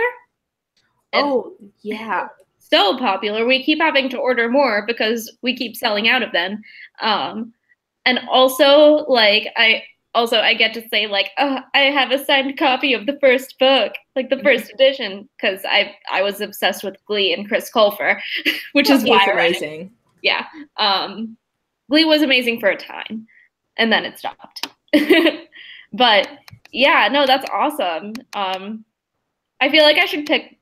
Oh, yeah. So popular. We keep having to order more because we keep selling out of them. And also, like, I get to say, like, oh, I have a signed copy of the first book, like the first edition, because I was obsessed with Glee and Chris Colfer, which is why amazing. Yeah. Glee was amazing for a time, and then it stopped. But yeah, no, that's awesome. I feel like I should pick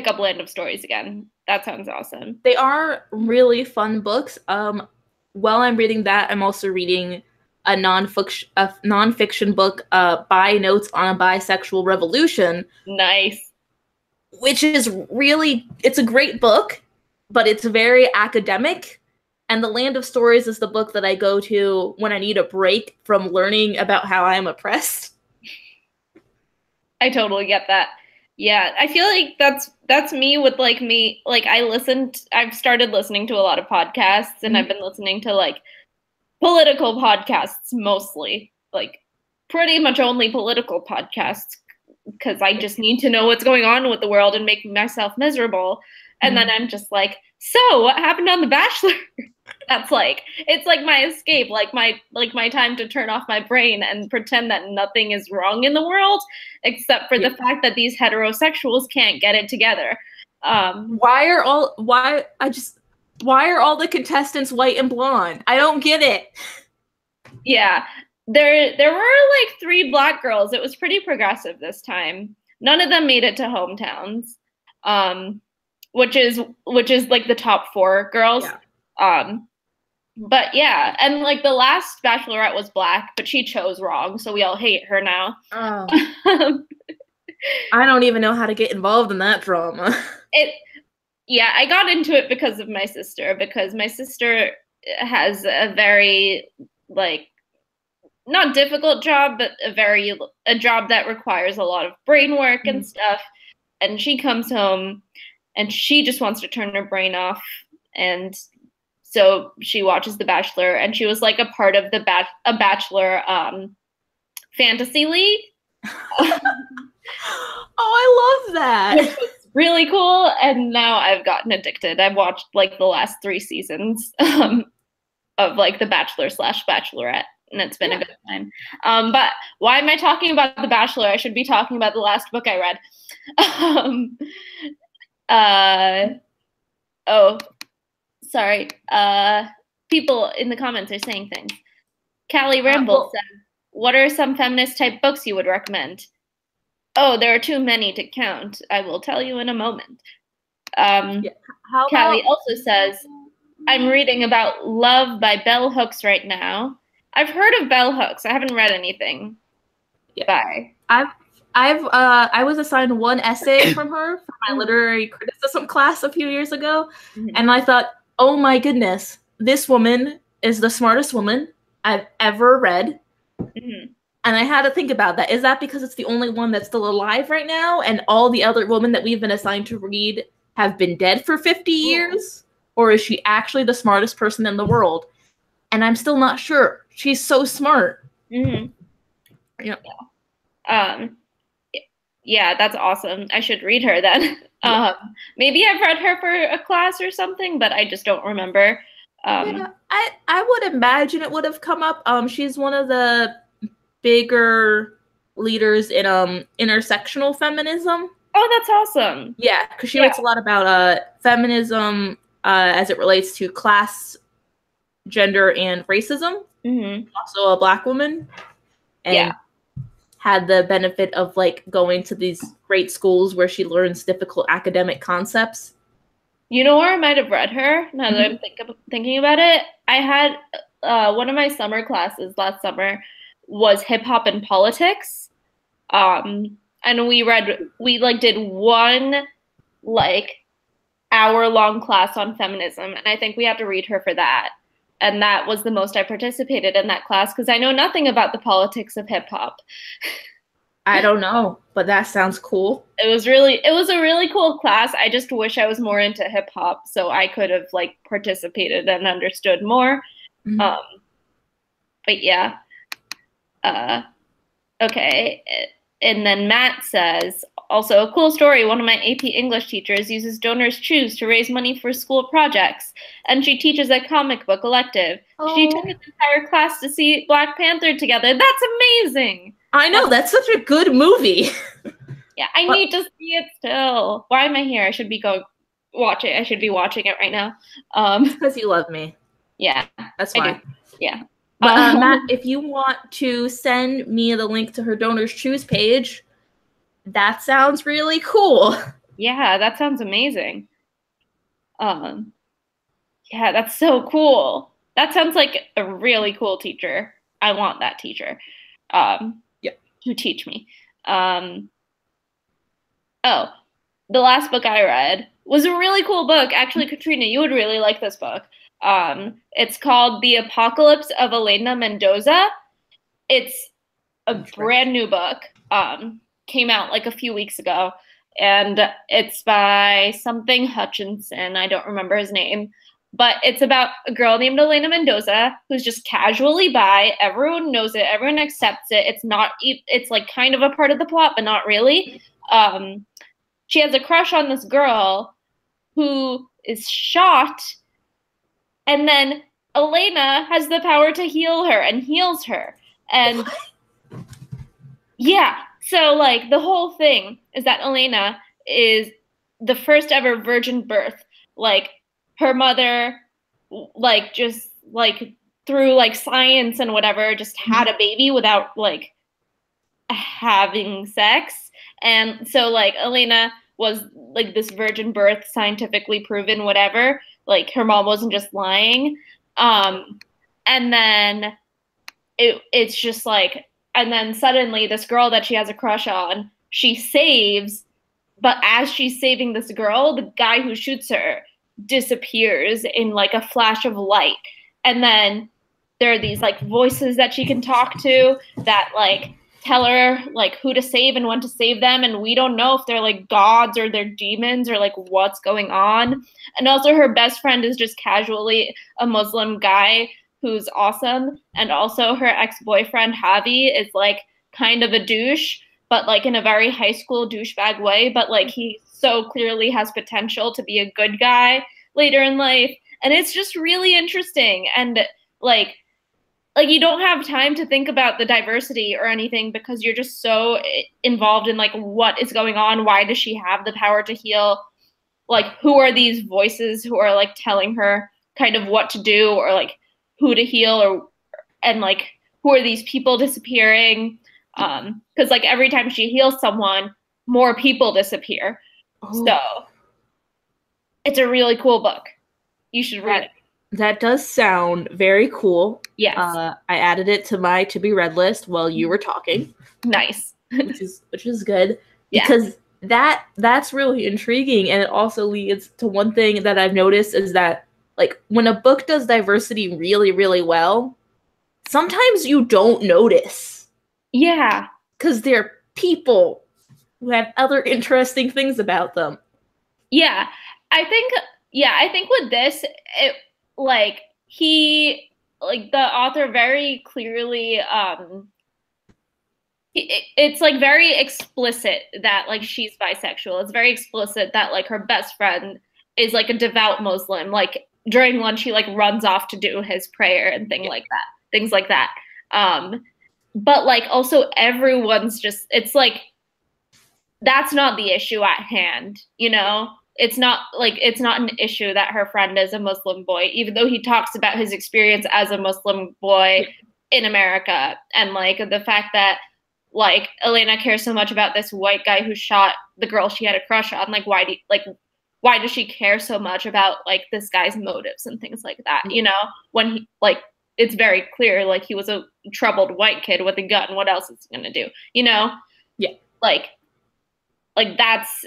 up Land of Stories again. That sounds awesome. They are really fun books. While I'm reading that, I'm also reading a nonfiction book, Bi Notes on a Bisexual Revolution. Nice. Which is really, it's a great book, but it's very academic. And The Land of Stories is the book that I go to when I need a break from learning about how I am oppressed. I totally get that. Yeah, I feel like that's me with like I've started listening to a lot of podcasts, and I've been listening to like political podcasts mostly, like pretty much only political podcasts, because I just need to know what's going on with the world and make myself miserable. And then I'm just like, so what happened on The Bachelor? That's like, it's like my escape, like my time to turn off my brain and pretend that nothing is wrong in the world, except for the fact that these heterosexuals can't get it together. Why are all the contestants white and blonde? I don't get it. Yeah, there were like 3 Black girls. It was pretty progressive this time. None of them made it to hometowns. Which is like the top 4 girls. Yeah. But yeah, and like the last Bachelorette was Black, but she chose wrong, so we all hate her now. Oh. I don't even know how to get involved in that drama. Yeah, I got into it because of my sister, because my sister has a very, like, not difficult job, but a job that requires a lot of brain work and stuff. And she comes home and she just wants to turn her brain off. And so she watches The Bachelor, and she was like a part of a Bachelor fantasy league. Oh, I love that. Which was really cool. And now I've gotten addicted. I've watched like the last 3 seasons of like The Bachelor / Bachelorette. And it's been a good time. But why am I talking about The Bachelor? I should be talking about the last book I read. Oh, sorry. People in the comments are saying things. Callie Ramble said, what are some feminist type books you would recommend? Oh, there are too many to count. I will tell you in a moment. Callie also says, I'm reading about Love by Bell Hooks right now. I've heard of Bell Hooks. I haven't read anything by. I was assigned one essay from her for my literary criticism class a few years ago, and I thought, oh my goodness, this woman is the smartest woman I've ever read. And I had to think about that. Is that because it's the only one that's still alive right now, and all the other women that we've been assigned to read have been dead for 50 years? Or is she actually the smartest person in the world? And I'm still not sure. She's so smart. Yeah, that's awesome. I should read her then. Maybe I've read her for a class or something, but I just don't remember. I would imagine it would have come up. She's one of the bigger leaders in intersectional feminism. Oh, that's awesome. Yeah, because she writes a lot about feminism as it relates to class, gender, and racism. Also a Black woman. And had the benefit of like going to these great schools where she learns difficult academic concepts. You know where I might have read her now that Mhm. I'm thinking about it? I had one of my summer classes last summer was hip hop and politics. And we like did one like hour long class on feminism, and I think we had to read her for that. And that was the most I participated in that class because I know nothing about the politics of hip hop. I don't know, but that sounds cool. It was a really cool class. I just wish I was more into hip hop so I could have like participated and understood more. Mhm. Um, but yeah. Uh, okay. And then Matt says, also a cool story. One of my AP English teachers uses donors choose to raise money for school projects, and she teaches a comic book elective. She took Oh, an entire class to see Black Panther together. That's amazing. I know that's such a good movie. Yeah, I But need to see it still. Why am I here? I should be going watch it. I should be watching it right now. it's because you love me. Yeah, That's I do. why. Yeah. But Matt, Um, if you want to send me the link to her donors choose page, that sounds really cool. yeah, that sounds amazing. Um, yeah, that's so cool. That sounds like a really cool teacher. I want that teacher Yeah. to teach me. Um, oh, the last book I read was a really cool book. Actually, Katrina, you would really like this book. It's called The Apocalypse of Elena Mendoza. It's a brand new book. Came out like a few weeks ago, and it's by something Hutchinson. I don't remember his name, but it's about a girl named Elena Mendoza who's just casually bi. Everyone knows it. Everyone accepts it. It's not. It's like kind of a part of the plot, but not really. She has a crush on this girl who is shot, and then Elena has the power to heal her and heals her. And yeah. So like the whole thing is that Elena is the first ever virgin birth. Like her mother like just like through like science and whatever just had a baby without like having sex. And so like Elena was like this virgin birth, scientifically proven, whatever. Like her mom wasn't just lying. And then it's just like, and then suddenly this girl that she has a crush on, she saves, but as she's saving this girl, the guy who shoots her disappears in like a flash of light. And then there are these like voices that she can talk to that like tell her like who to save and when to save them, and we don't know if they're like gods or they're demons or like what's going on. And also her best friend is just casually a Muslim guy who's awesome, and also her ex-boyfriend Javi is like kind of a douche, but like in a very high school douchebag way, but like he so clearly has potential to be a good guy later in life. And it's just really interesting, and like like you don't have time to think about the diversity or anything because you're just so involved in like what is going on, why does she have the power to heal, like who are these voices who are like telling her kind of what to do or like who to heal, or and like who are these people disappearing, because like every time she heals someone more people disappear. So Oh, it's a really cool book. You should read that it. that does sound very cool. Yes. I added it to my to be read list while you were talking, Nice. which is good Yeah. because that's really intriguing, and it also leads to one thing that I've noticed is that like when a book does diversity really really well, sometimes you don't notice Yeah. because they're people who have other interesting things about them. Yeah. I think I think with this it like he like the author very clearly it's like very explicit that like she's bisexual. It's very explicit that like her best friend is like a devout Muslim. Like during lunch he like runs off to do his prayer and things like that. Um but like also everyone's just, it's like that's not the issue at hand, you know? It's not an issue that her friend is a Muslim boy, even though he talks about his experience as a Muslim boy in America, and like the fact that like Elena cares so much about this white guy who shot the girl she had a crush on. Like why do you, like why does she care so much about like this guy's motives and things like that, you know, when he like it's very clear like he was a troubled white kid with a gun. What else is he gonna do, you know? Yeah. Like that's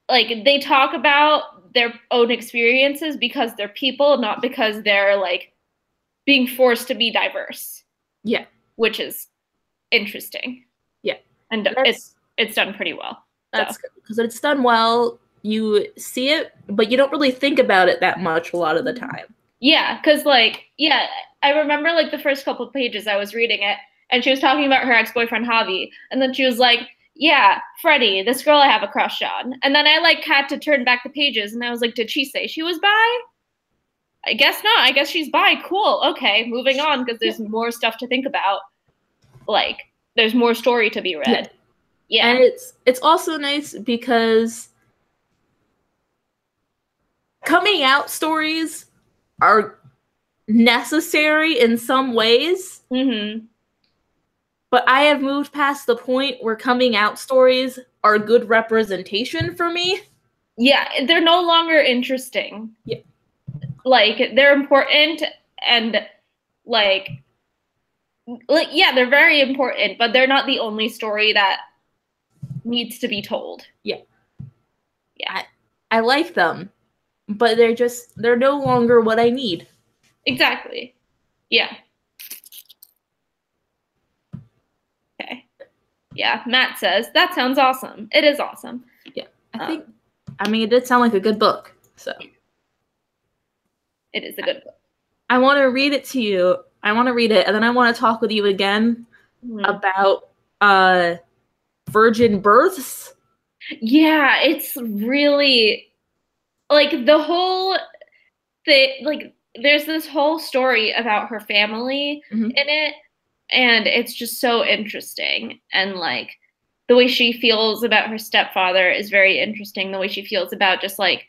like they talk about their own experiences because they're people, not because they're like being forced to be diverse. Yeah. Which is interesting. Yeah. And it's done pretty well. That's good because it's done well. You see it, but you don't really think about it that much a lot of the time. Yeah, because like, yeah, I remember like the first couple of pages I was reading it, and she was talking about her ex-boyfriend Javi, and then she was like, yeah, Freddie, this girl I have a crush on. And then I like had to turn back the pages, and I was like, did she say she was bi? I guess not. I guess she's bi. Cool. Okay, moving on, because there's more stuff to think about. Like, there's more story to be read. Yeah. And it's also nice because coming out stories are necessary in some ways. Mm-hmm. But I have moved past the point where coming out stories are good representation for me. Yeah, they're no longer interesting. Yeah. Like, they're important and like yeah, they're very important, but they're not the only story that needs to be told. Yeah. Yeah. I like them, but they're no longer what I need. Exactly. Yeah. Okay. Yeah, Matt says, that sounds awesome. It is awesome. Yeah. I mean, it did sound like a good book, so. It is a good book. I want to read it to you. I want to read it, and then I want to talk with you again about virgin births. Yeah, it's really like the whole thing. Like, there's this whole story about her family in it, and it's just so interesting. And like the way she feels about her stepfather is very interesting. The way she feels about just like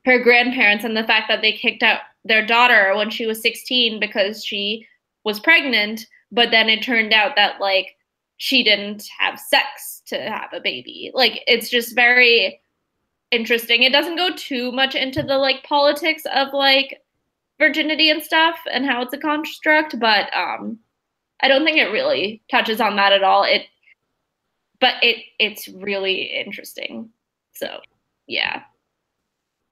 her grandparents and the fact that they kicked out their daughter when she was 16 because she was pregnant, but then it turned out that like she didn't have sex to have a baby. Like, it's just very interesting. It doesn't go too much into the like politics of like virginity and stuff and how it's a construct, but I don't think it really touches on that at all. It's really interesting. So yeah.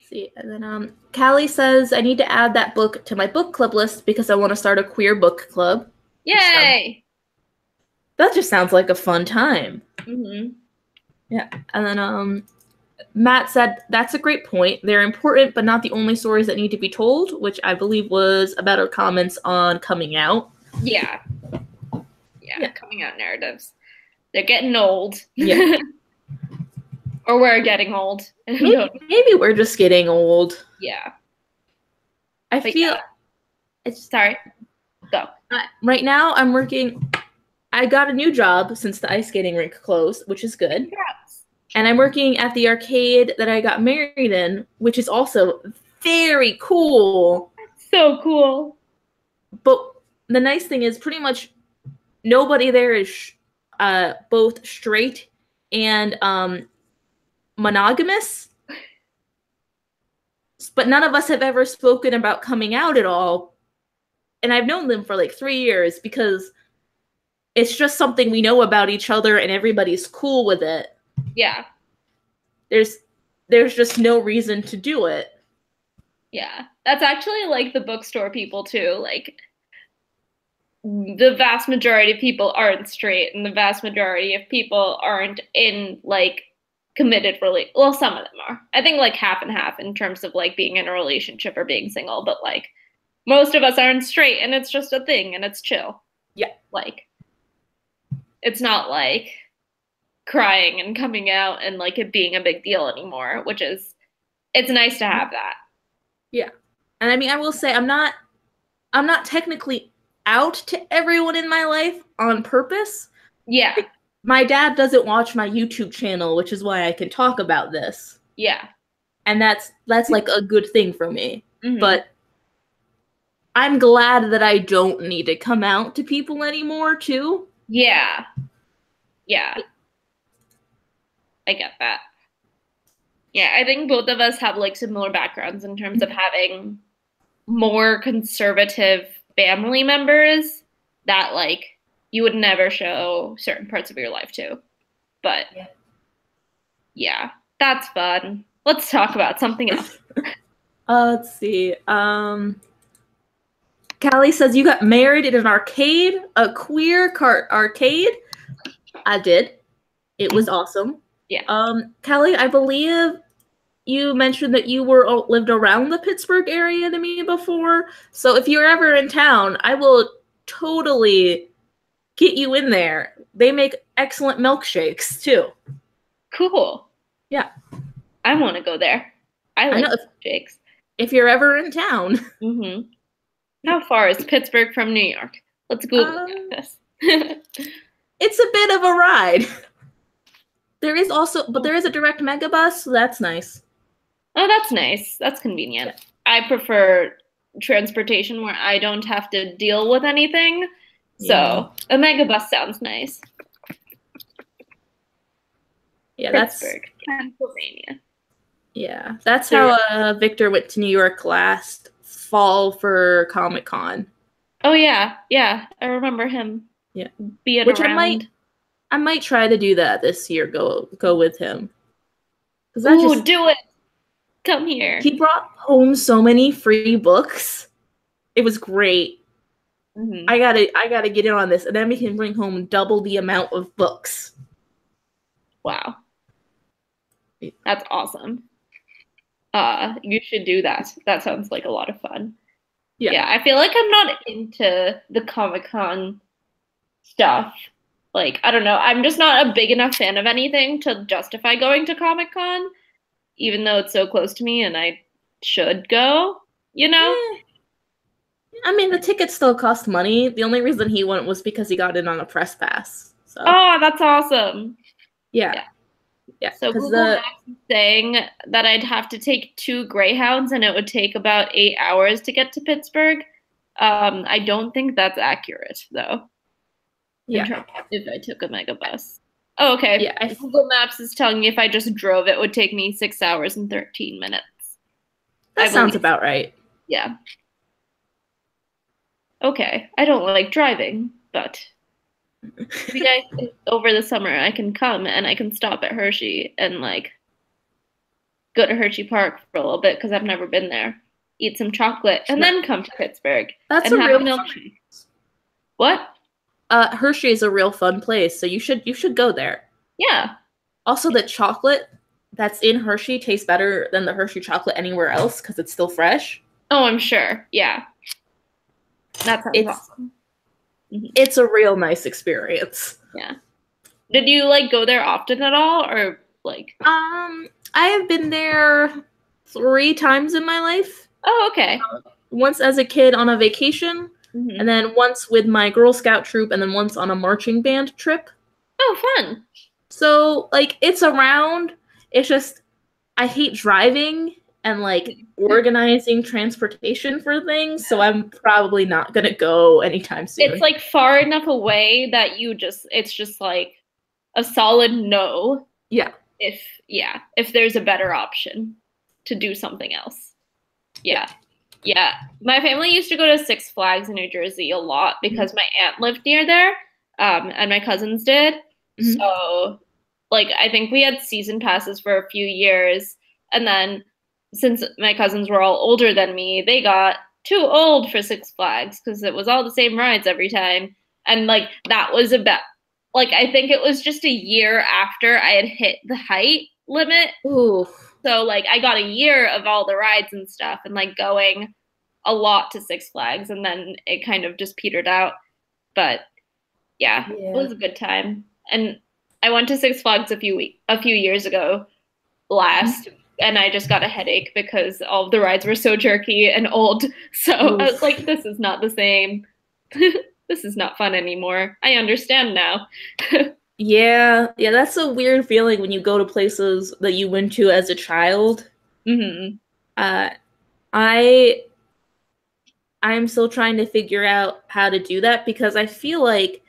See, and then Callie says I need to add that book to my book club list because I want to start a queer book club. Yay! That just sounds like a fun time. Mm-hmm. Yeah, and then Matt said that's a great point. They're important, but not the only stories that need to be told, which I believe was about our comments on coming out. Yeah, coming out narratives. They're getting old. Yeah. Or we're getting old. Maybe we're just getting old. Yeah. I feel... Yeah. Sorry. Go. Right now, I'm working... I got a new job since the ice skating rink closed, which is good. Congrats. And I'm working at the arcade that I got married in, which is also very cool. So cool. But the nice thing is pretty much nobody there is both straight and monogamous, but none of us have ever spoken about coming out at all. And I've known them for like 3 years because it's just something we know about each other and everybody's cool with it. Yeah. There's just no reason to do it. Yeah. That's actually like the bookstore people too. Like, the vast majority of people aren't straight and the vast majority of people aren't in like committed well, some of them are. I think like half and half in terms of like being in a relationship or being single, but like most of us aren't straight and it's just a thing and it's chill. Yeah. Like, it's not like crying and coming out and like it being a big deal anymore, which is, it's nice to have that. Yeah. And I mean, I will say I'm not technically out to everyone in my life on purpose. Yeah. My dad doesn't watch my YouTube channel, which is why I can talk about this. Yeah. And that's like a good thing for me. Mm-hmm. But I'm glad that I don't need to come out to people anymore, too. Yeah. Yeah. I get that. Yeah, I think both of us have like similar backgrounds in terms of having more conservative family members that like you would never show certain parts of your life to. But Yeah. yeah, that's fun. Let's talk about something else. Let's see. Callie says you got married in an arcade, a queer arcade. I did. It was awesome. Yeah. Callie, I believe you mentioned that you lived around the Pittsburgh area to me before. So if you're ever in town, I will totally get you in there. They make excellent milkshakes too. Cool. Yeah. I want to go there. I I like know milkshakes. if you're ever in town. Mm-hmm. How far is Pittsburgh from New York? Let's Google this. It's a bit of a ride. There is a direct megabus, so that's nice. Oh, that's nice. That's convenient. I prefer transportation where I don't have to deal with anything. So a megabus sounds nice. Yeah, Pittsburgh, Pennsylvania. Yeah, that's how Victor went to New York last fall for Comic-Con. Oh yeah, yeah. I remember him. Yeah, being which around. I might try to do that this year. Go with him. Ooh, do it. Come here. He brought home so many free books. It was great. Mm-hmm. I gotta get in on this, and then we can bring home double the amount of books. Wow, that's awesome. You should do that. That sounds like a lot of fun. Yeah, I feel like I'm not into the Comic-Con stuff. Like, I don't know. I'm just not a big enough fan of anything to justify going to Comic-Con, even though it's so close to me and I should go, you know? I mean, the tickets still cost money. The only reason he went was because he got in on a press pass. So. Oh, that's awesome. Yeah. So Google Maps is saying that I'd have to take 2 Greyhounds and it would take about 8 hours to get to Pittsburgh. I don't think that's accurate, though. Yeah. If I took a megabus. Oh, okay. Yeah, Google Maps is telling me if I just drove, it would take me 6 hours and 13 minutes. That sounds about right. Yeah. Okay. I don't like driving, but maybe over the summer I can come and I can stop at Hershey and like go to Hershey Park for a little bit because I've never been there. Eat some chocolate and then come to Pittsburgh. That's and a real milkshake. What? Hershey is a real fun place, so you should go there. Yeah. Also, the chocolate that's in Hershey tastes better than the Hershey chocolate anywhere else because it's still fresh. Oh, I'm sure. Yeah. That sounds awesome. It's a real nice experience. Yeah. Did you like go there often at all, or like? I have been there 3 times in my life. Oh, okay. Once as a kid on a vacation. Mm-hmm. And then once with my Girl Scout troop, and then once on a marching band trip. Oh, fun. So, like, it's around. It's just, I hate driving and, like, organizing transportation for things, so I'm probably not going to go anytime soon. It's, like, far enough away that it's just, like, a solid no. Yeah. If there's a better option to do something else. Yeah. Yeah, my family used to go to Six Flags in New Jersey a lot because my aunt lived near there, and my cousins did. Mm-hmm. So, like, I think we had season passes for a few years, and then since my cousins were all older than me, they got too old for Six Flags because it was all the same rides every time, and like that was about like I think it was just a year after I had hit the height limit. Ooh. So, like, I got a year of all the rides and stuff and, like, going a lot to Six Flags, and then it kind of just petered out. But, yeah, it was a good time. And I went to Six Flags a few years ago last, and I just got a headache because all of the rides were so jerky and old. So I was like, this is not the same. This is not fun anymore. I understand now. Yeah, that's a weird feeling when you go to places that you went to as a child. Mm-hmm. I'm still trying to figure out how to do that because I feel like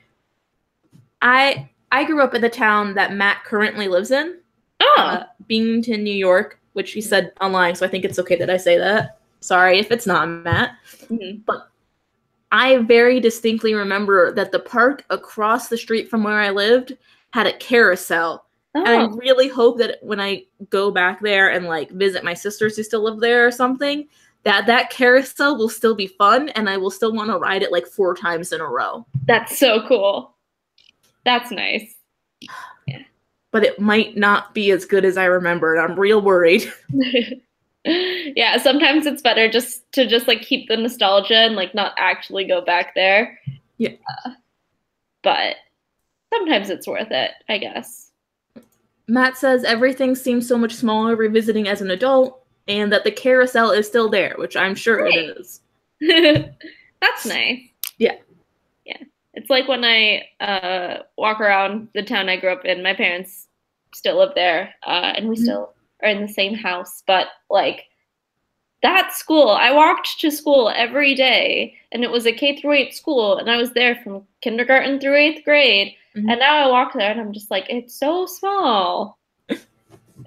I grew up in the town that Matt currently lives in. Oh. Binghamton, New York, which he said online, so I think it's okay that I say that. Sorry if it's not, Matt. Mm-hmm. But I very distinctly remember that the park across the street from where I lived had a carousel. Oh. And I really hope that when I go back there and like visit my sisters who still live there or something, that carousel will still be fun and I will still want to ride it like 4 times in a row. That's so cool. That's nice. Yeah. But it might not be as good as I remembered. I'm real worried. Yeah, sometimes it's better just to like keep the nostalgia and like not actually go back there. Yeah. But sometimes it's worth it, I guess. Matt says everything seems so much smaller revisiting as an adult, and that the carousel is still there, which I'm sure it is. That's nice. Yeah. Yeah. It's like when I walk around the town I grew up in, my parents still live there, and we still are in the same house. But like that school, I walked to school every day, and it was a K-8 school, and I was there from kindergarten through 8th grade. And now I walk there, and I'm just like, it's so small.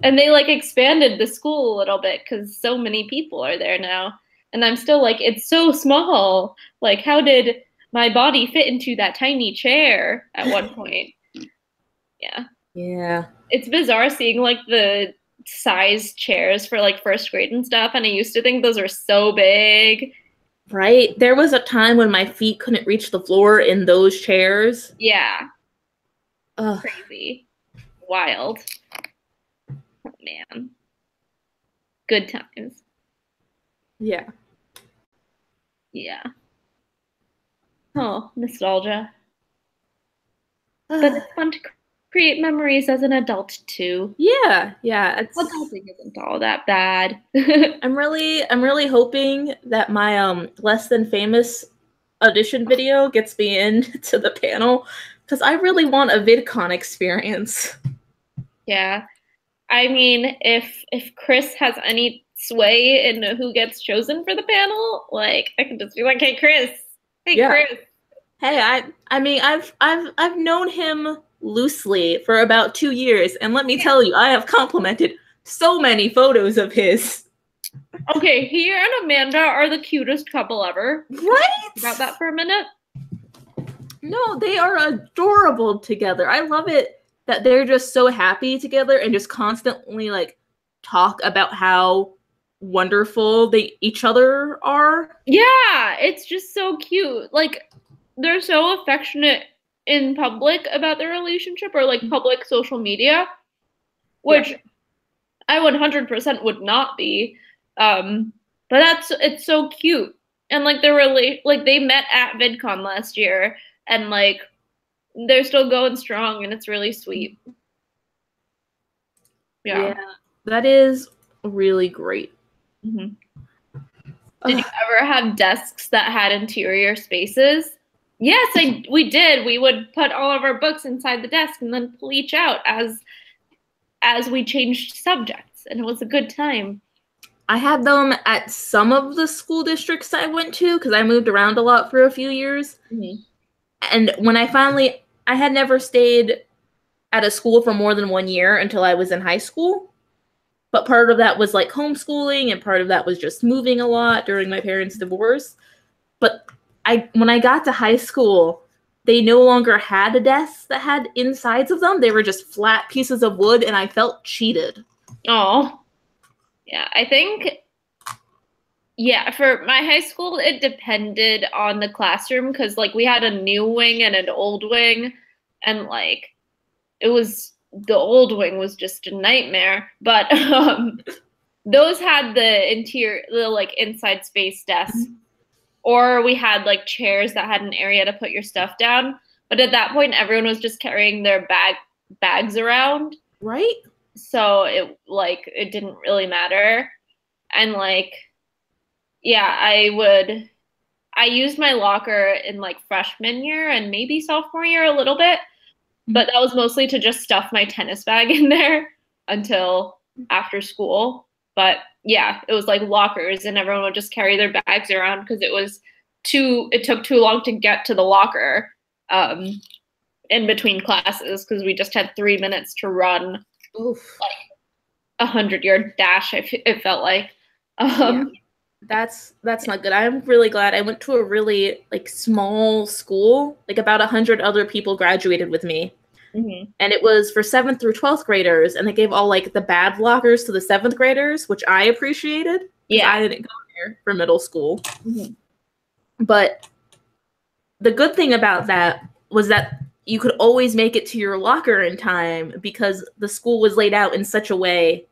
And they like expanded the school a little bit because so many people are there now. And I'm still like, it's so small. Like, how did my body fit into that tiny chair at one point? Yeah. Yeah. It's bizarre seeing like the size chairs for like 1st grade and stuff. And I used to think those were so big. Right? There was a time when my feet couldn't reach the floor in those chairs. Yeah. Ugh. Crazy. Wild. Oh, man. Good times. Yeah. Yeah. Oh, nostalgia. But it's fun to create memories as an adult too. Yeah. Adulting isn't all that bad. I'm really hoping that my less than famous audition video gets me into the panel because I really want a VidCon experience. Yeah. I mean, if Chris has any sway in who gets chosen for the panel, like I can just be like, "Hey, Chris. Hey, yeah. Chris." Hey, I mean, I've known him loosely for about 2 years, and let me tell you, I have complimented so many photos of his. Okay, he and Amanda are the cutest couple ever. Right? About that for a minute. No, they are adorable together. I love it that they're just so happy together and just constantly like talk about how wonderful they each other are. Yeah, it's just so cute. Like they're so affectionate in public about their relationship or like public social media, which I 100% would not be. But it's so cute. And like like they met at VidCon last year and like they're still going strong and it's really sweet. Yeah, that is really great. Mm-hmm. Did you ever have desks that had interior spaces? Yes, we did. We would put all of our books inside the desk and then bleach out as we changed subjects, and it was a good time. I had them at some of the school districts I went to because I moved around a lot for a few years. Mm-hmm. And when I had never stayed at a school for more than 1 year until I was in high school. But part of that was like homeschooling and part of that was just moving a lot during my parents' divorce. But when I got to high school, they no longer had a desk that had insides of them. They were just flat pieces of wood and I felt cheated. Oh, yeah. I think, for my high school, it depended on the classroom because like we had a new wing and an old wing and like the old wing was just a nightmare, but those had the like inside space desks, or we had like chairs that had an area to put your stuff down. But at that point, everyone was just carrying their bags around, right? So it didn't really matter, and like, I used my locker in like freshman year and maybe sophomore year a little bit. But that was mostly to just stuff my tennis bag in there until after school. But yeah, it was like lockers and everyone would just carry their bags around because it took too long to get to the locker in between classes because we just had 3 minutes to run like 100-yard dash. It felt like. Yeah. That's not good. I'm really glad I went to a really like small school. Like about 100 other people graduated with me. Mm-hmm. And it was for 7th through 12th graders, and they gave all like the bad lockers to the 7th graders, which I appreciated because I didn't go there for middle school. Mm-hmm. But the good thing about that was that you could always make it to your locker in time because the school was laid out in such a way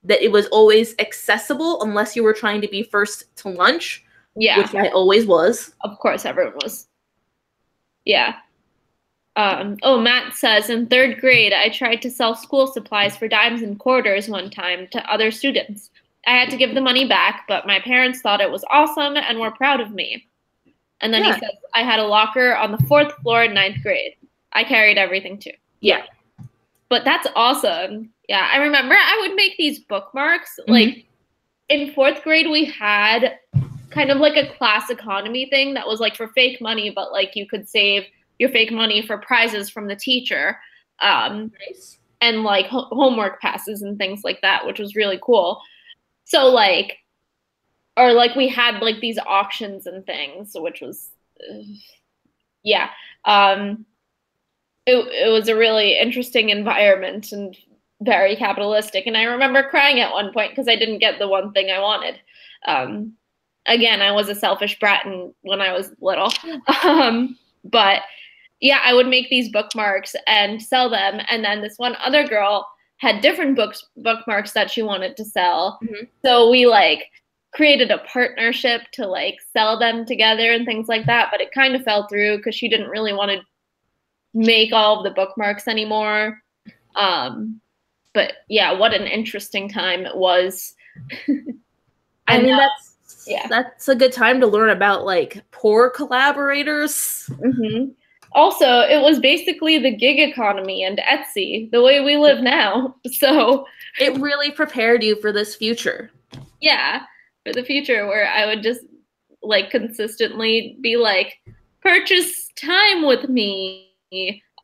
that it was always accessible unless you were trying to be first to lunch, which I always was. Of course, everyone was. Yeah. Matt says, in 3rd grade, I tried to sell school supplies for dimes and quarters one time to other students. I had to give the money back, but my parents thought it was awesome and were proud of me. And then he says, I had a locker on the 4th floor in 9th grade. I carried everything too. Yeah. But that's awesome. Yeah, I remember I would make these bookmarks. Mm-hmm. Like, in 4th grade, we had kind of like a class economy thing that was like for fake money, but like you could save your fake money for prizes from the teacher. Nice. And like homework passes and things like that, which was really cool. So like, or like we had like these auctions and things, which was, it was a really interesting environment and very capitalistic. And I remember crying at one point because I didn't get the one thing I wanted. Again, I was a selfish brat when I was little. But yeah, I would make these bookmarks and sell them. And then this one other girl had different bookmarks that she wanted to sell. Mm-hmm. So we like created a partnership to like sell them together and things like that. But it kind of fell through because she didn't really want to make all of the bookmarks anymore. But yeah, what an interesting time it was. I mean, that's a good time to learn about like poor collaborators. Mm-hmm. Also, it was basically the gig economy and Etsy, the way we live now. So it really prepared you for this future. Yeah, for the future where I would just like consistently be like, purchase time with me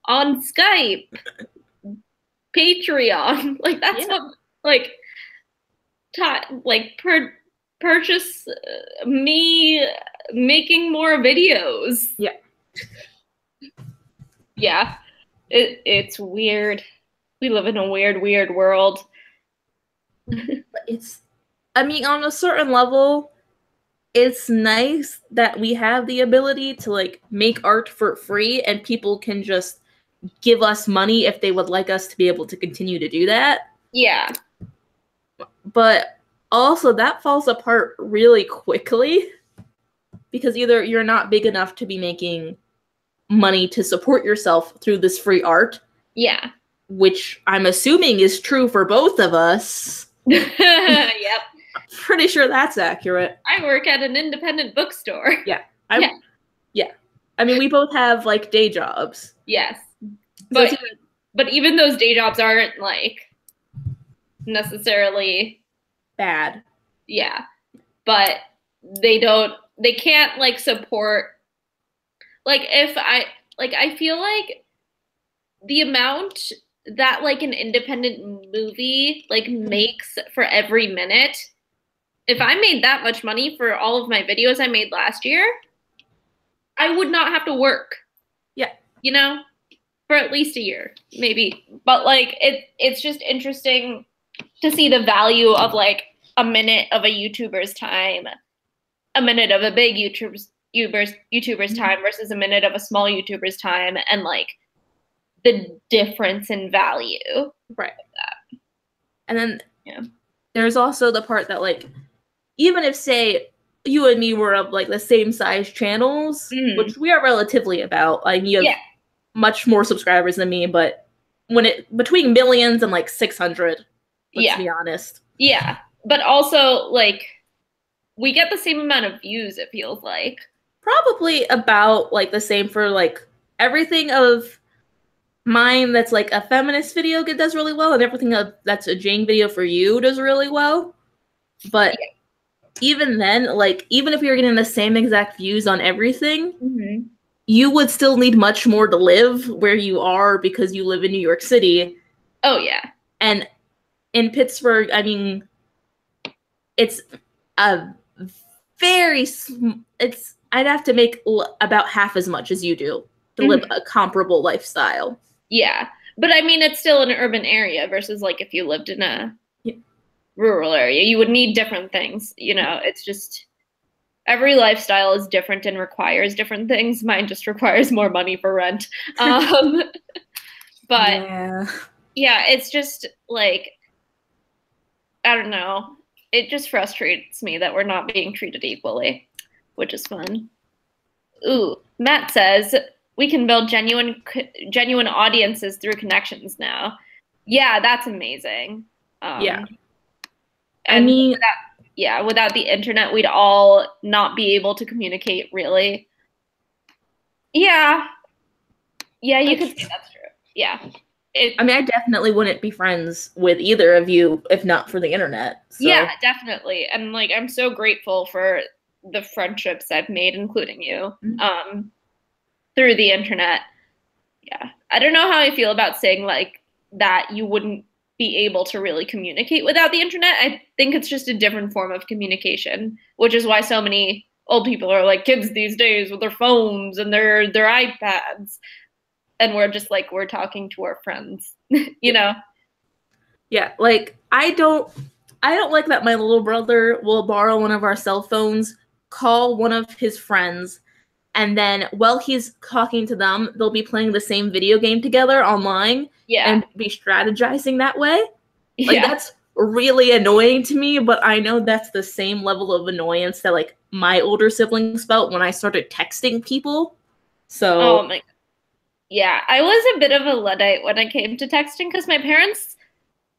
on Skype, Patreon. Like that's what purchase me making more videos. Yeah. Yeah, it's weird. We live in a weird world. I mean, on a certain level, it's nice that we have the ability to like make art for free and people can just give us money if they would like us to be able to continue to do that. Yeah. But also that falls apart really quickly because either you're not big enough to be making money to support yourself through this free art. Yeah. Which I'm assuming is true for both of us. Yep. Pretty sure that's accurate. I work at an independent bookstore. Yeah. I mean, we both have like day jobs. Yes. But even those day jobs aren't like necessarily bad. Yeah. But they can't like support like if I feel like the amount that like an independent movie like makes for every minute, if I made that much money for all of my videos I made last year, I would not have to work. Yeah. You know? For at least a year, maybe. But like it's just interesting to see the value of like a minute of a YouTuber's time, a minute of a big YouTuber's time versus a minute of a small YouTuber's time, and like the difference in value. Right. That. And then there's also the part that like even if say you and me were of like the same size channels, which we are relatively about, like you have much more subscribers than me, but when between millions and like 600, let's be honest. Yeah. But also like we get the same amount of views, it feels like. Probably about like the same for like everything of mine that's like a feminist video does really well, and everything that's a Jane video for you does really well. But even then, like even if you're getting the same exact views on everything, you would still need much more to live where you are because you live in New York City. Oh yeah. And in Pittsburgh, I mean, it's a it's I'd have to make about half as much as you do to live a comparable lifestyle. Yeah. But I mean, it's still an urban area versus like if you lived in a rural area, you would need different things. You know, it's just every lifestyle is different and requires different things. Mine just requires more money for rent. But yeah, it's just like, I don't know. It just frustrates me that we're not being treated equally, which is fun. Ooh, Matt says we can build genuine audiences through connections now. Yeah, that's amazing. Yeah. And I mean, without the internet, we'd all not be able to communicate really. Yeah. Yeah, you could say that's true. Yeah. I mean, I definitely wouldn't be friends with either of you if not for the internet. So. Yeah, definitely. And like, I'm so grateful for the friendships I've made, including you, through the internet. Yeah. I don't know how I feel about saying like that you wouldn't be able to really communicate without the internet. I think it's just a different form of communication, which is why so many old people are like kids these days with their phones and their iPads. And we're just like, we're talking to our friends, you know? Yeah, like I don't like that my little brother will borrow one of our cell phones, call one of his friends, and then while he's talking to them, they'll be playing the same video game together online and be strategizing that way. Like that's really annoying to me, but I know that's the same level of annoyance that like my older siblings felt when I started texting people. So yeah, I was a bit of a Luddite when it came to texting because my parents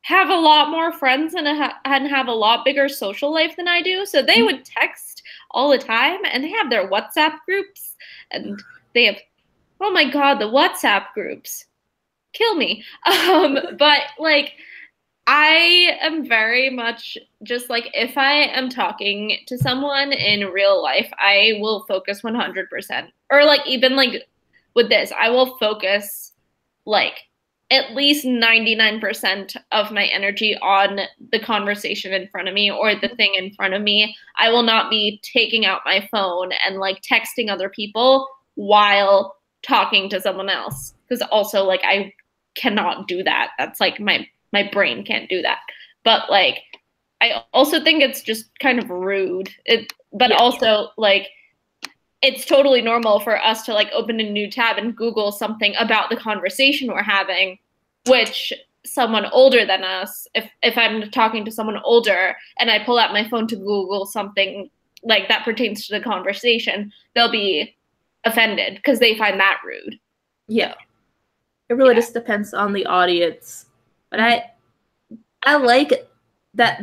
have a lot more friends and have a lot bigger social life than I do. So they would text all the time and they have their WhatsApp groups and they have, oh my God, the WhatsApp groups kill me. But like, I am very much just like, if I am talking to someone in real life, I will focus 100%. Or like, even like with this, I will focus like at least 99% of my energy on the conversation in front of me or the thing in front of me. I will not be taking out my phone and like texting other people while talking to someone else. Because also like I cannot do that. That's like my brain can't do that. But like I also think it's just kind of rude. But also like it's totally normal for us to like open a new tab and Google something about the conversation we're having, which someone older than us, if I'm talking to someone older and I pull out my phone to Google something like that pertains to the conversation, they'll be offended because they find that rude. Yeah. It really just depends on the audience. But I like that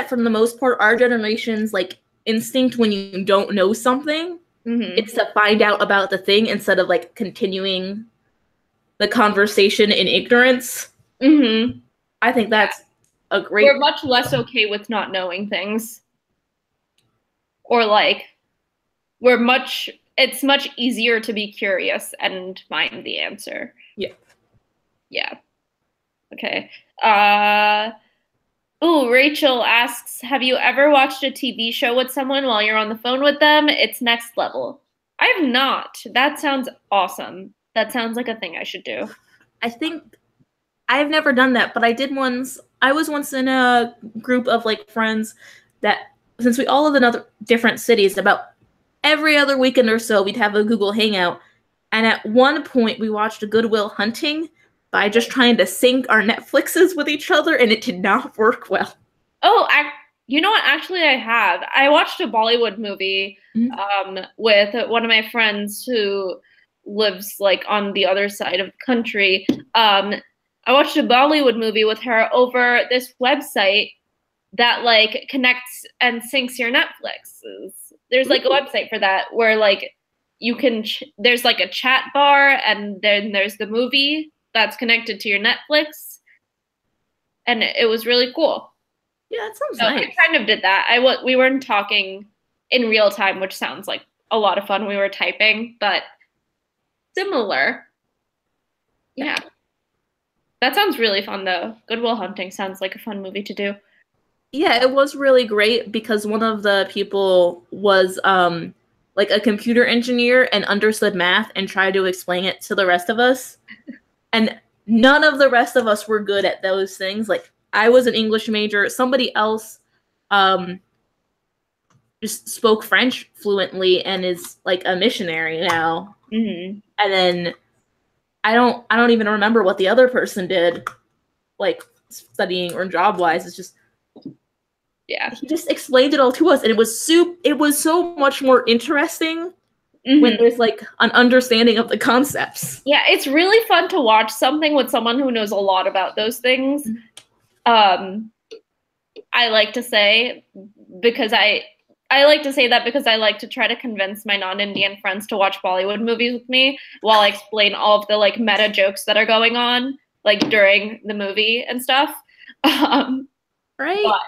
for the most part, our generation's like instinct when you don't know something, it's to find out about the thing instead of like continuing the conversation in ignorance. I think that's a great. We're much less okay with not knowing things, or like it's much easier to be curious and find the answer. Yeah. Okay. Rachel asks, have you ever watched a TV show with someone while you're on the phone with them? It's next level. I have not. That sounds awesome. That sounds like a thing I should do. I think I've never done that, but I did once. I was once in a group of like friends that, since we all live in other different cities, about every other weekend or so, we'd have a Google Hangout. And at one point, we watched a Good Will Hunting by just trying to sync our Netflixes with each other, and it did not work well. Oh, you know what? Actually, I have. I watched a Bollywood movie with one of my friends who lives like on the other side of the country. I watched a Bollywood movie with her over this website that like connects and syncs your Netflixes. There's like a website for that where like you can there's like a chat bar and then there's the movie that's connected to your Netflix, and it was really cool. Yeah, that sounds nice. I kind of did that. We weren't talking in real time, which sounds like a lot of fun. We were typing, but similar. Yeah. That sounds really fun, though. Good Will Hunting sounds like a fun movie to do. Yeah, it was really great because one of the people was like a computer engineer and understood math and tried to explain it to the rest of us. And none of the rest of us were good at those things. Like I was an English major, somebody else um just spoke French fluently and is like a missionary now. Mm-hmm. And then I don't even remember what the other person did, like studying or job wise. It's just Yeah. he just explained it all to us, and it was so much more interesting when Mm-hmm. there's like an understanding of the concepts. Yeah, it's really fun to watch something with someone who knows a lot about those things. Um, I like to say because I like to say that because I like to try to convince my non-Indian friends to watch Bollywood movies with me while I explain all of the like meta jokes that are going on like during the movie and stuff. Um, Right? but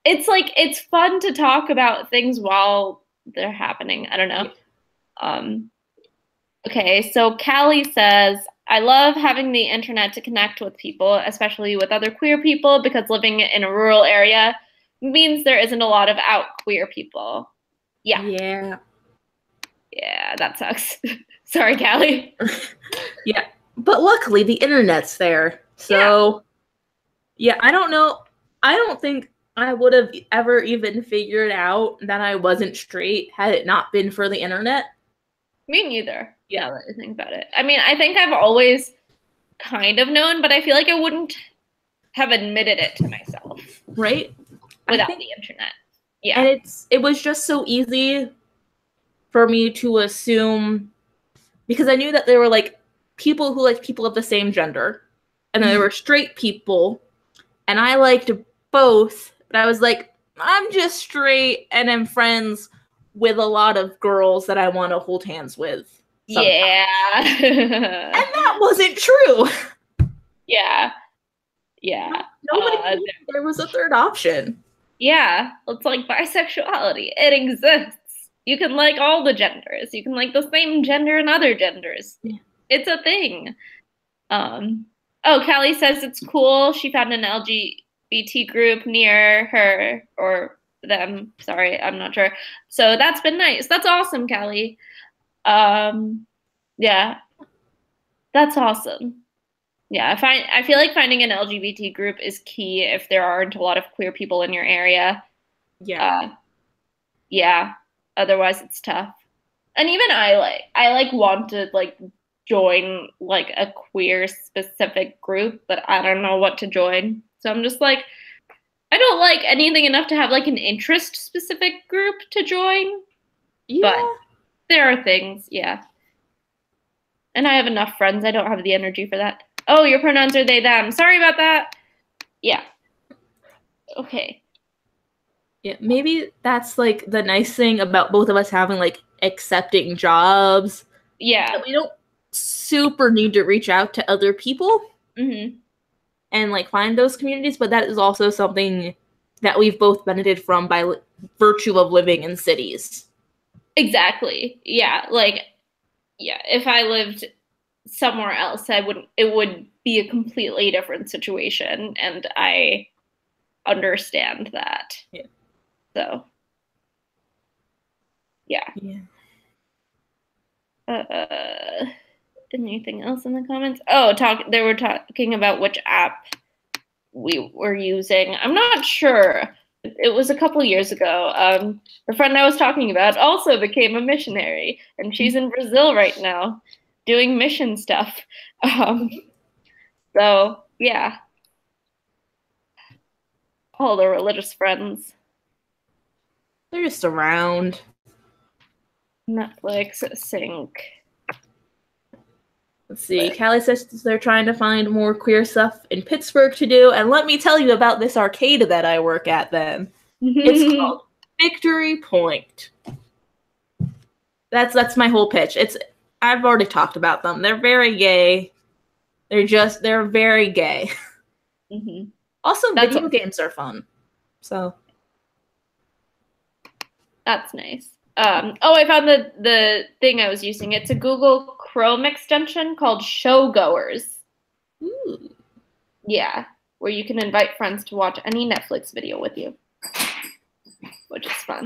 it's like it's fun to talk about things while they're happening. I don't know. Um, okay, so Callie says, I love having the internet to connect with people, especially with other queer people, because living in a rural area means there isn't a lot of out queer people. Yeah, Yeah. yeah, that sucks. Sorry, Callie. Yeah. But luckily the internet's there. Yeah, So yeah, I don't know. I don't think I would have ever even figured out that I wasn't straight had it not been for the internet. me neither. Yeah. Now that I think about it. I mean, I think I've always kind of known, but I feel like I wouldn't have admitted it to myself Right? I without think the internet. and Yeah. it was just so easy for me to assume because I knew that there were like people who liked people of the same gender, and then there were straight people, and I liked both. But I was like, I'm just straight, and I'm friends with a lot of girls that I want to hold hands with. Sometimes. Yeah. And that wasn't true. Yeah. Yeah. Nobody knew there was a third option. Yeah. It's like bisexuality. It exists. You can like all the genders. You can like the same gender and other genders. Yeah. It's a thing. Um, oh, Callie says it's cool. She found an LGBT group near her or them. Sorry, I'm not sure. So that's been nice. That's awesome, Callie. Yeah, that's awesome. Yeah, I feel like finding an LGBT group is key if there aren't a lot of queer people in your area. Yeah. Uh, yeah, otherwise it's tough. And even I want to like join like a queer specific group, but I don't know what to join. So I'm just like I don't like anything enough to have like an interest specific group to join, but Yeah. there are things, yeah. And I have enough friends. I don't have the energy for that. Oh, your pronouns are they, them. Sorry about that. Yeah. Okay. Yeah. Maybe that's like the nice thing about both of us having like accepting jobs. Yeah. That we don't super need to reach out to other people Mm-hmm. and like find those communities, but that is also something that we've both benefited from by virtue of living in cities. Exactly. Yeah. Like, yeah, if I lived somewhere else, it would be a completely different situation. And I understand that. Yeah. So, yeah. Yeah. Anything else in the comments? Oh, they were talking about which app we were using. I'm not sure. It was a couple years ago. The friend I was talking about also became a missionary, and she's in Brazil right now doing mission stuff. So, yeah, all the religious friends. They're just around. Netflix, sync. Let's see. Callie says they're trying to find more queer stuff in Pittsburgh to do, and let me tell you about this arcade that I work at then. It's called Victory Point. That's my whole pitch. I've already talked about them. They're very gay. They're very gay. Mm-hmm. Also, video games are fun. So that's nice. Oh, I found the thing I was using. It's a Google Chrome extension called Showgoers. Ooh. Yeah, where you can invite friends to watch any Netflix video with you, which is fun.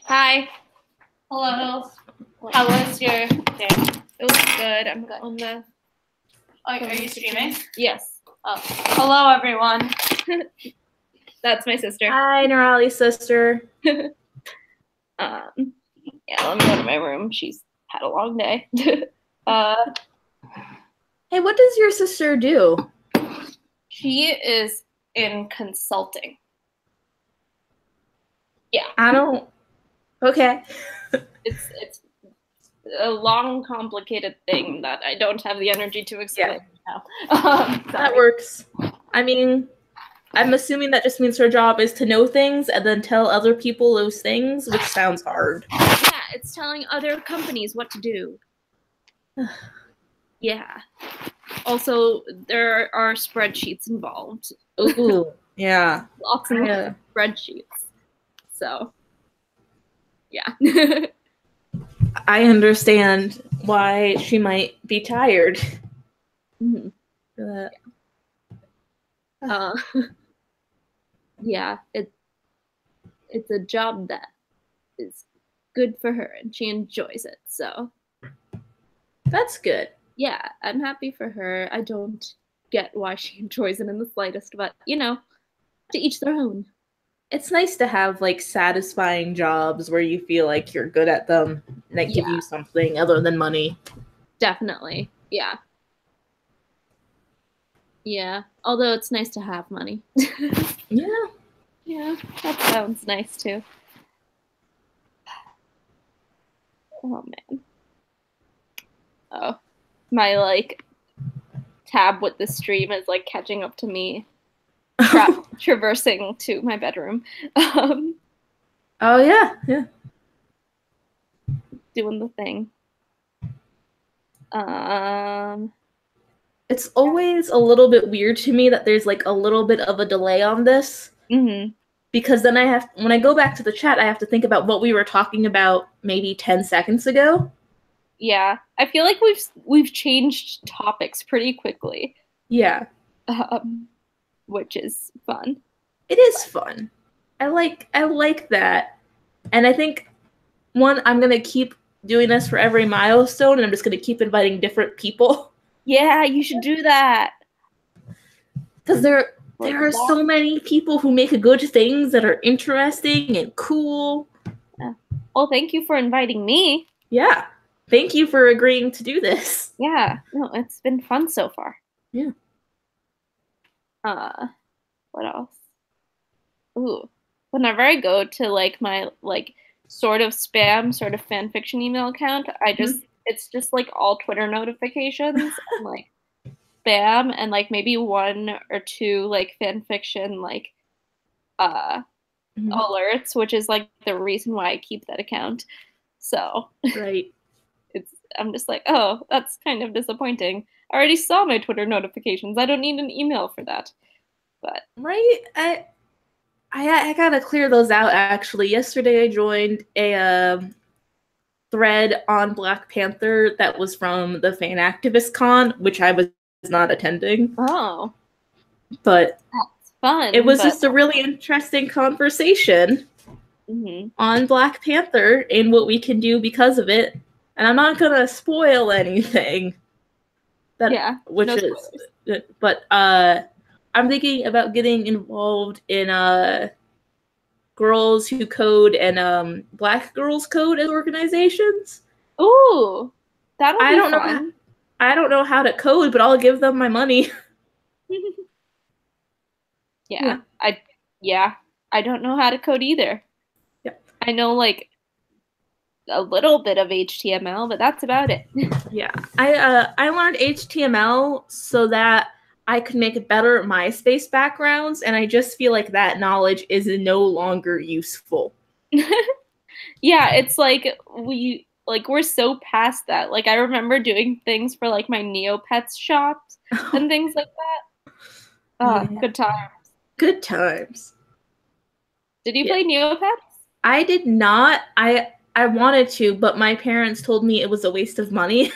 Hi. Hello. How was your day? It was good. I'm on the. Are you streaming? Yes. Oh. Hello, everyone. That's my sister. Hi, Nerali's sister. Yeah, let me go to my room. She's had a long day. Hey, what does your sister do? She is in consulting. Yeah. I don't. Okay. It's a long, complicated thing that I don't have the energy to explain now. That works. I mean, I'm assuming that just means her job is to know things and then tell other people those things, which sounds hard. Yeah, it's telling other companies what to do. Yeah. Also, there are spreadsheets involved. Ooh, yeah. Lots and lots of spreadsheets. So, yeah. I understand why she might be tired. Mm-hmm. For that. Yeah, it's a job that is good for her and she enjoys it. So that's good. Yeah, I'm happy for her. I don't get why she enjoys it in the slightest, but to each their own. It's nice to have like satisfying jobs where you feel like you're good at them and that give you something other than money. Definitely. Yeah. Yeah. Although it's nice to have money. Yeah. Yeah, that sounds nice too. Oh man. Oh. My tab with the stream is catching up to me. Traversing to my bedroom. Oh yeah. Doing the thing. It's always a little bit weird to me that there's a little bit of a delay on this. Mm-hmm. Because then when I go back to the chat, I have to think about what we were talking about maybe 10 seconds ago. Yeah, I feel like we've changed topics pretty quickly. Yeah. Which is fun. It is fun. I like that. And I think I'm gonna keep doing this for every milestone, and I'm just gonna keep inviting different people. Yeah, you should do that. Because there are so many people who make good things that are interesting and cool. Yeah. Well, thank you for inviting me. Yeah. Thank you for agreeing to do this. Yeah. No, it's been fun so far. Yeah. What else? Ooh. Whenever I go to my sort of spam, sort of fan fiction email account, it's just all Twitter notifications and spam and maybe one or two fan fiction alerts, which is the reason why I keep that account. So right. I'm just oh, that's kind of disappointing. I already saw my Twitter notifications. I don't need an email for that. But right, I gotta clear those out. Actually, yesterday I joined a thread on Black Panther that was from the Fan Activist Con, which I was not attending. Oh, but that's fun. It was just a really interesting conversation on Black Panther and what we can do because of it. And I'm not gonna spoil anything. But I'm thinking about getting involved in Girls Who Code and Black Girls Code as organizations. Ooh, that'll be fun. I don't know how to code, but I'll give them my money. Yeah. I don't know how to code either. Yeah. I know a little bit of HTML, but that's about it. Yeah. I learned HTML so that I could make better MySpace backgrounds, and I just feel like that knowledge is no longer useful. Yeah, it's we're so past that. I remember doing things for my Neopets shops and things like that. Oh, yeah. Good times. Good times. Did you play Neopets? I did not. I wanted to, but my parents told me it was a waste of money.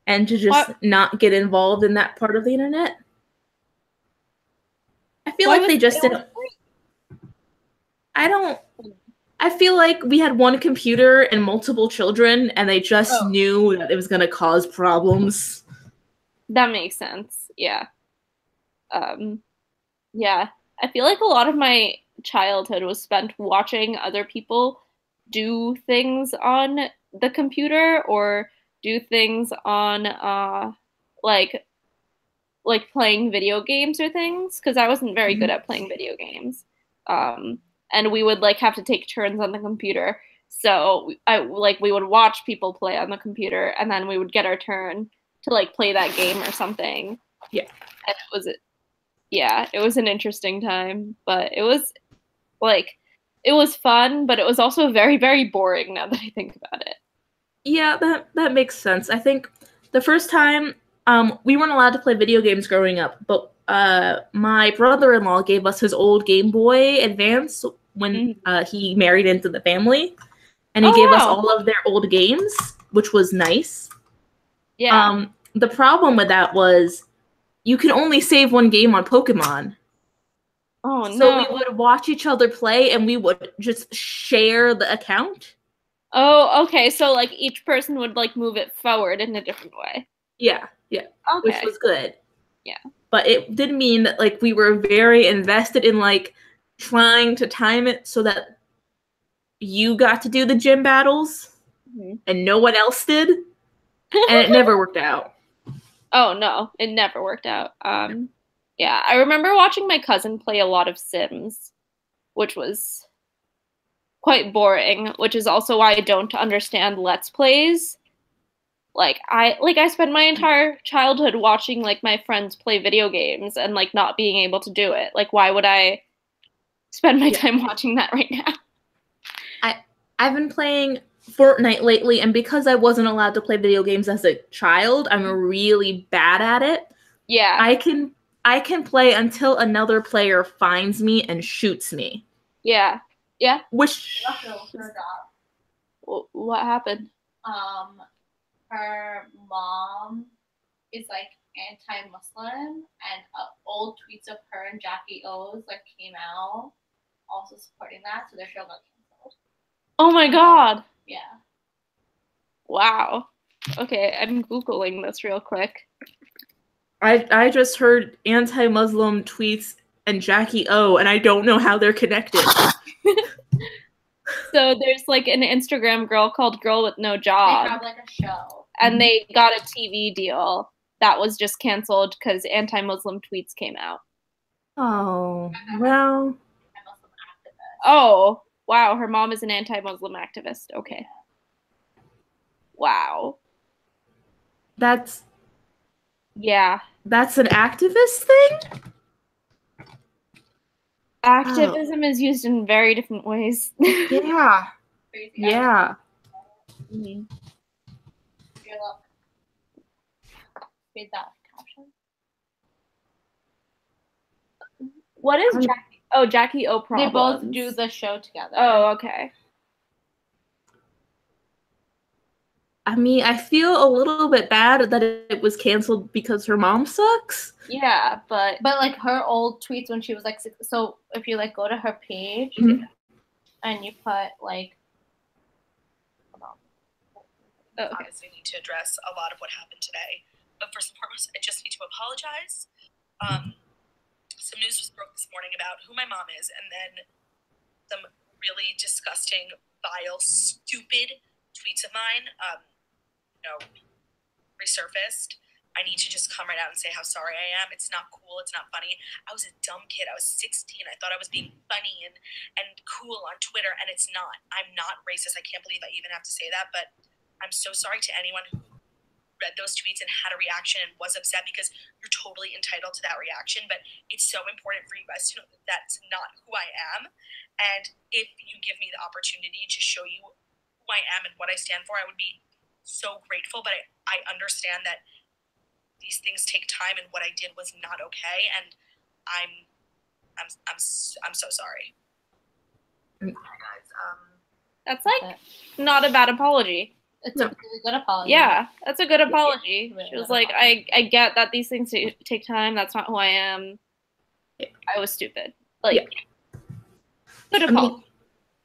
and to just not get involved in that part of the internet. I feel like they just didn't. I feel like we had one computer and multiple children, and they just knew that it was going to cause problems. That makes sense. Yeah. Yeah. I feel like a lot of my childhood was spent watching other people do things on the computer or do things on like playing video games or things because I wasn't very good at playing video games. And we would like have to take turns on the computer. So we would watch people play on the computer and then we would get our turn to like play that game or something. Yeah. And it was an interesting time, but it was fun, but it was also very, very boring now that I think about it. Yeah, that makes sense. I think the first time we weren't allowed to play video games growing up, but my brother-in-law gave us his old Game Boy Advance when he married into the family, and he gave us all of their old games, which was nice. Yeah. The problem with that was you could only save one game on Pokemon. Oh, no. So we would watch each other play, and we would just share the account. Oh, okay. So like each person would like move it forward in a different way. Yeah. Okay. Which was good. Yeah. But it did mean that like we were very invested in like trying to time it so that you got to do the gym battles and no one else did. And it never worked out. Oh no, it never worked out. Yeah, I remember watching my cousin play a lot of Sims, which was quite boring, which is also why I don't understand Let's Plays. I spent my entire childhood watching like my friends play video games and like not being able to do it. Like why would I spend my time watching that right now? I've been playing Fortnite lately, and because I wasn't allowed to play video games as a child, I'm really bad at it. Yeah. I can play until another player finds me and shoots me. Yeah. Yeah. Which what happened? Her mom is like anti-Muslim, and old tweets of her and Jackie O's like came out, also supporting that, so their show got canceled. Oh my god! Yeah. Wow. Okay, I'm Googling this real quick. I just heard anti-Muslim tweets and Jackie O, and I don't know how they're connected. So there's like an Instagram girl called Girl with No Job. They have like a show. And they got a TV deal that was just canceled because anti-Muslim tweets came out. Oh, well. Oh, wow. Her mom is an anti-Muslim activist. Okay. Wow. That's an activist thing? Activism is used in very different ways. Yeah. Yeah. Read that caption. What is Jackie? Oh, Jackie O Problems. They both do the show together. Oh, okay. I mean, I feel a little bit bad that it was canceled because her mom sucks. Yeah, but like her old tweets when she was like, so if you like go to her page and you put like, obviously need to address a lot of what happened today. But first and foremost, I just need to apologize. Some news was broke this morning about who my mom is, and then some really disgusting, vile, stupid tweets of mine, resurfaced. I need to just come right out and say how sorry I am. It's not cool. It's not funny. I was a dumb kid. I was 16. I thought I was being funny and cool on Twitter, and it's not. I'm not racist. I can't believe I even have to say that, but I'm so sorry to anyone who read those tweets and had a reaction and was upset, because you're totally entitled to that reaction. But it's so important for you guys to know that that's not who I am. And if you give me the opportunity to show you who I am and what I stand for, I would be so grateful. But I understand that these things take time, and what I did was not okay. And I'm so sorry. That's like not a bad apology. It's a really good apology. Yeah, that's a good apology. Really She was good like, I get that these things take time. That's not who I am. I was stupid. Like, good apology.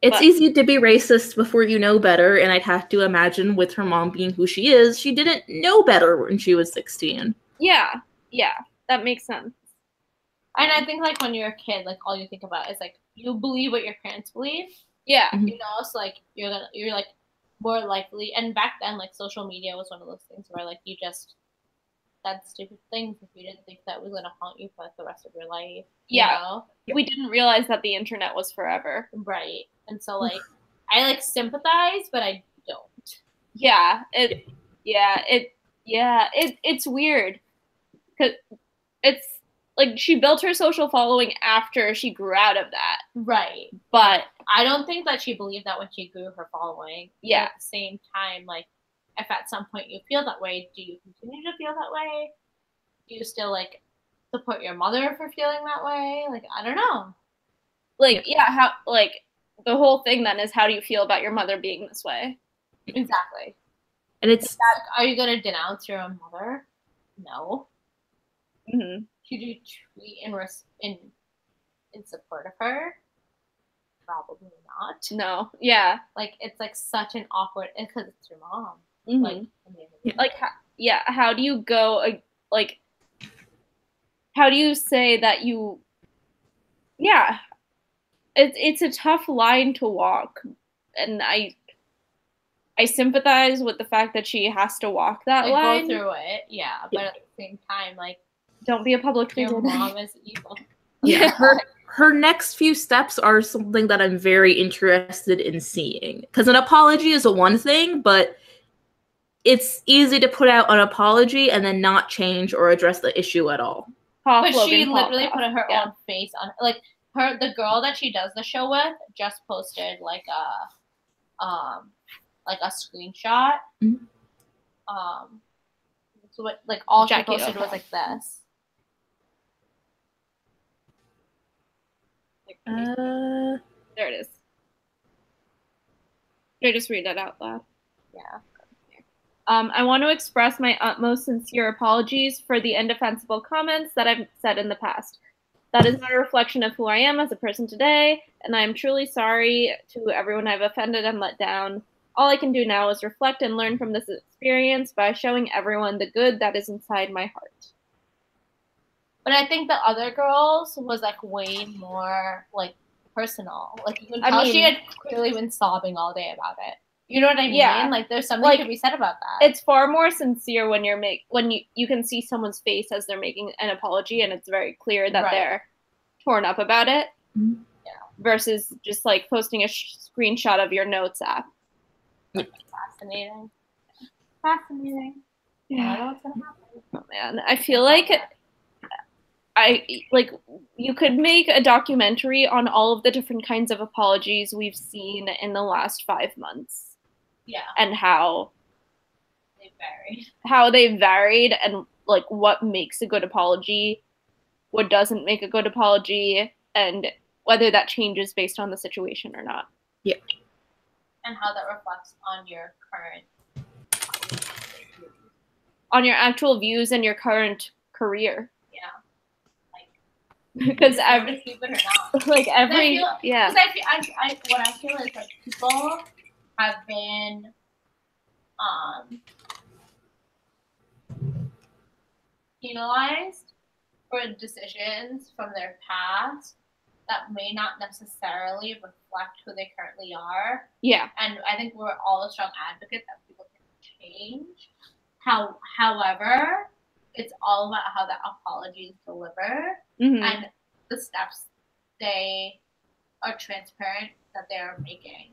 It's easy to be racist before you know better, and I'd have to imagine with her mom being who she is, she didn't know better when she was 16. Yeah, that makes sense. And I think, like, when you're a kid, like, all you think about is, like, you believe what your parents believe. Yeah. You know, so, like, you're like, more likely. And back then, like, social media was one of those things where, like, you just said stupid things if you didn't think that was going to haunt you for, like, the rest of your life. You know? We didn't realize that the internet was forever. Right. And so, like, I, like, sympathize, but I don't. It's weird. 'Cause it's, like, she built her social following after she grew out of that. Right. But I don't think that she believed that when she grew her following. Yeah. But at the same time, like, if at some point you feel that way, do you continue to feel that way? Do you still, like, support your mother for feeling that way? Like, I don't know. Like, how, like, the whole thing then is, how do you feel about your mother being this way? Exactly. And it's like, are you gonna denounce your own mother? No. Mm-hmm. Should you tweet in support of her? Probably not. No. Yeah. Like, it's, like, such an awkward, because it's your mom. Mm-hmm. Like, how do you go, like, how do you say that you, it's a tough line to walk, and I sympathize with the fact that she has to walk that line. Go through it, but at the same time, like, don't be a public figure. Your mom is evil. Yeah, her next few steps are something that I'm very interested in seeing. Because an apology is a one thing, but it's easy to put out an apology and then not change or address the issue at all. But she literally put her own face on it. Like, the girl that she does the show with just posted, like, a screenshot. Mm-hmm. So what, like, all Jackie she posted was like this. There it is. Should I just read that out loud? Yeah. I want to express my utmost sincere apologies for the indefensible comments that I've said in the past. That is not a reflection of who I am as a person today, and I am truly sorry to everyone I've offended and let down. All I can do now is reflect and learn from this experience by showing everyone the good that is inside my heart. But I think the other girls was, like, way more, like, personal. Like, you can tell she had clearly been sobbing all day about it. You know what I mean? Yeah. Like, there's something to be said about that. It's far more sincere when you can see someone's face as they're making an apology, and it's very clear that they're torn up about it. Mm-hmm. Yeah. Versus just, like, posting a screenshot of your notes app. Fascinating. Fascinating. Yeah. I don't know what's gonna happen. Oh man, I feel like you could make a documentary on all of the different kinds of apologies we've seen in the last 5 months. Yeah. And how they varied. And, like, what makes a good apology, what doesn't make a good apology, and whether that changes based on the situation or not. Yeah. And how that reflects on your current actual views and your current career. Yeah. Because keep it or not. Like, every Because what I feel is, like, people have been penalized for decisions from their past that may not necessarily reflect who they currently are. Yeah. And I think we're all a strong advocate that people can change. However, it's all about how that apology is delivered and the steps they are transparent that they are making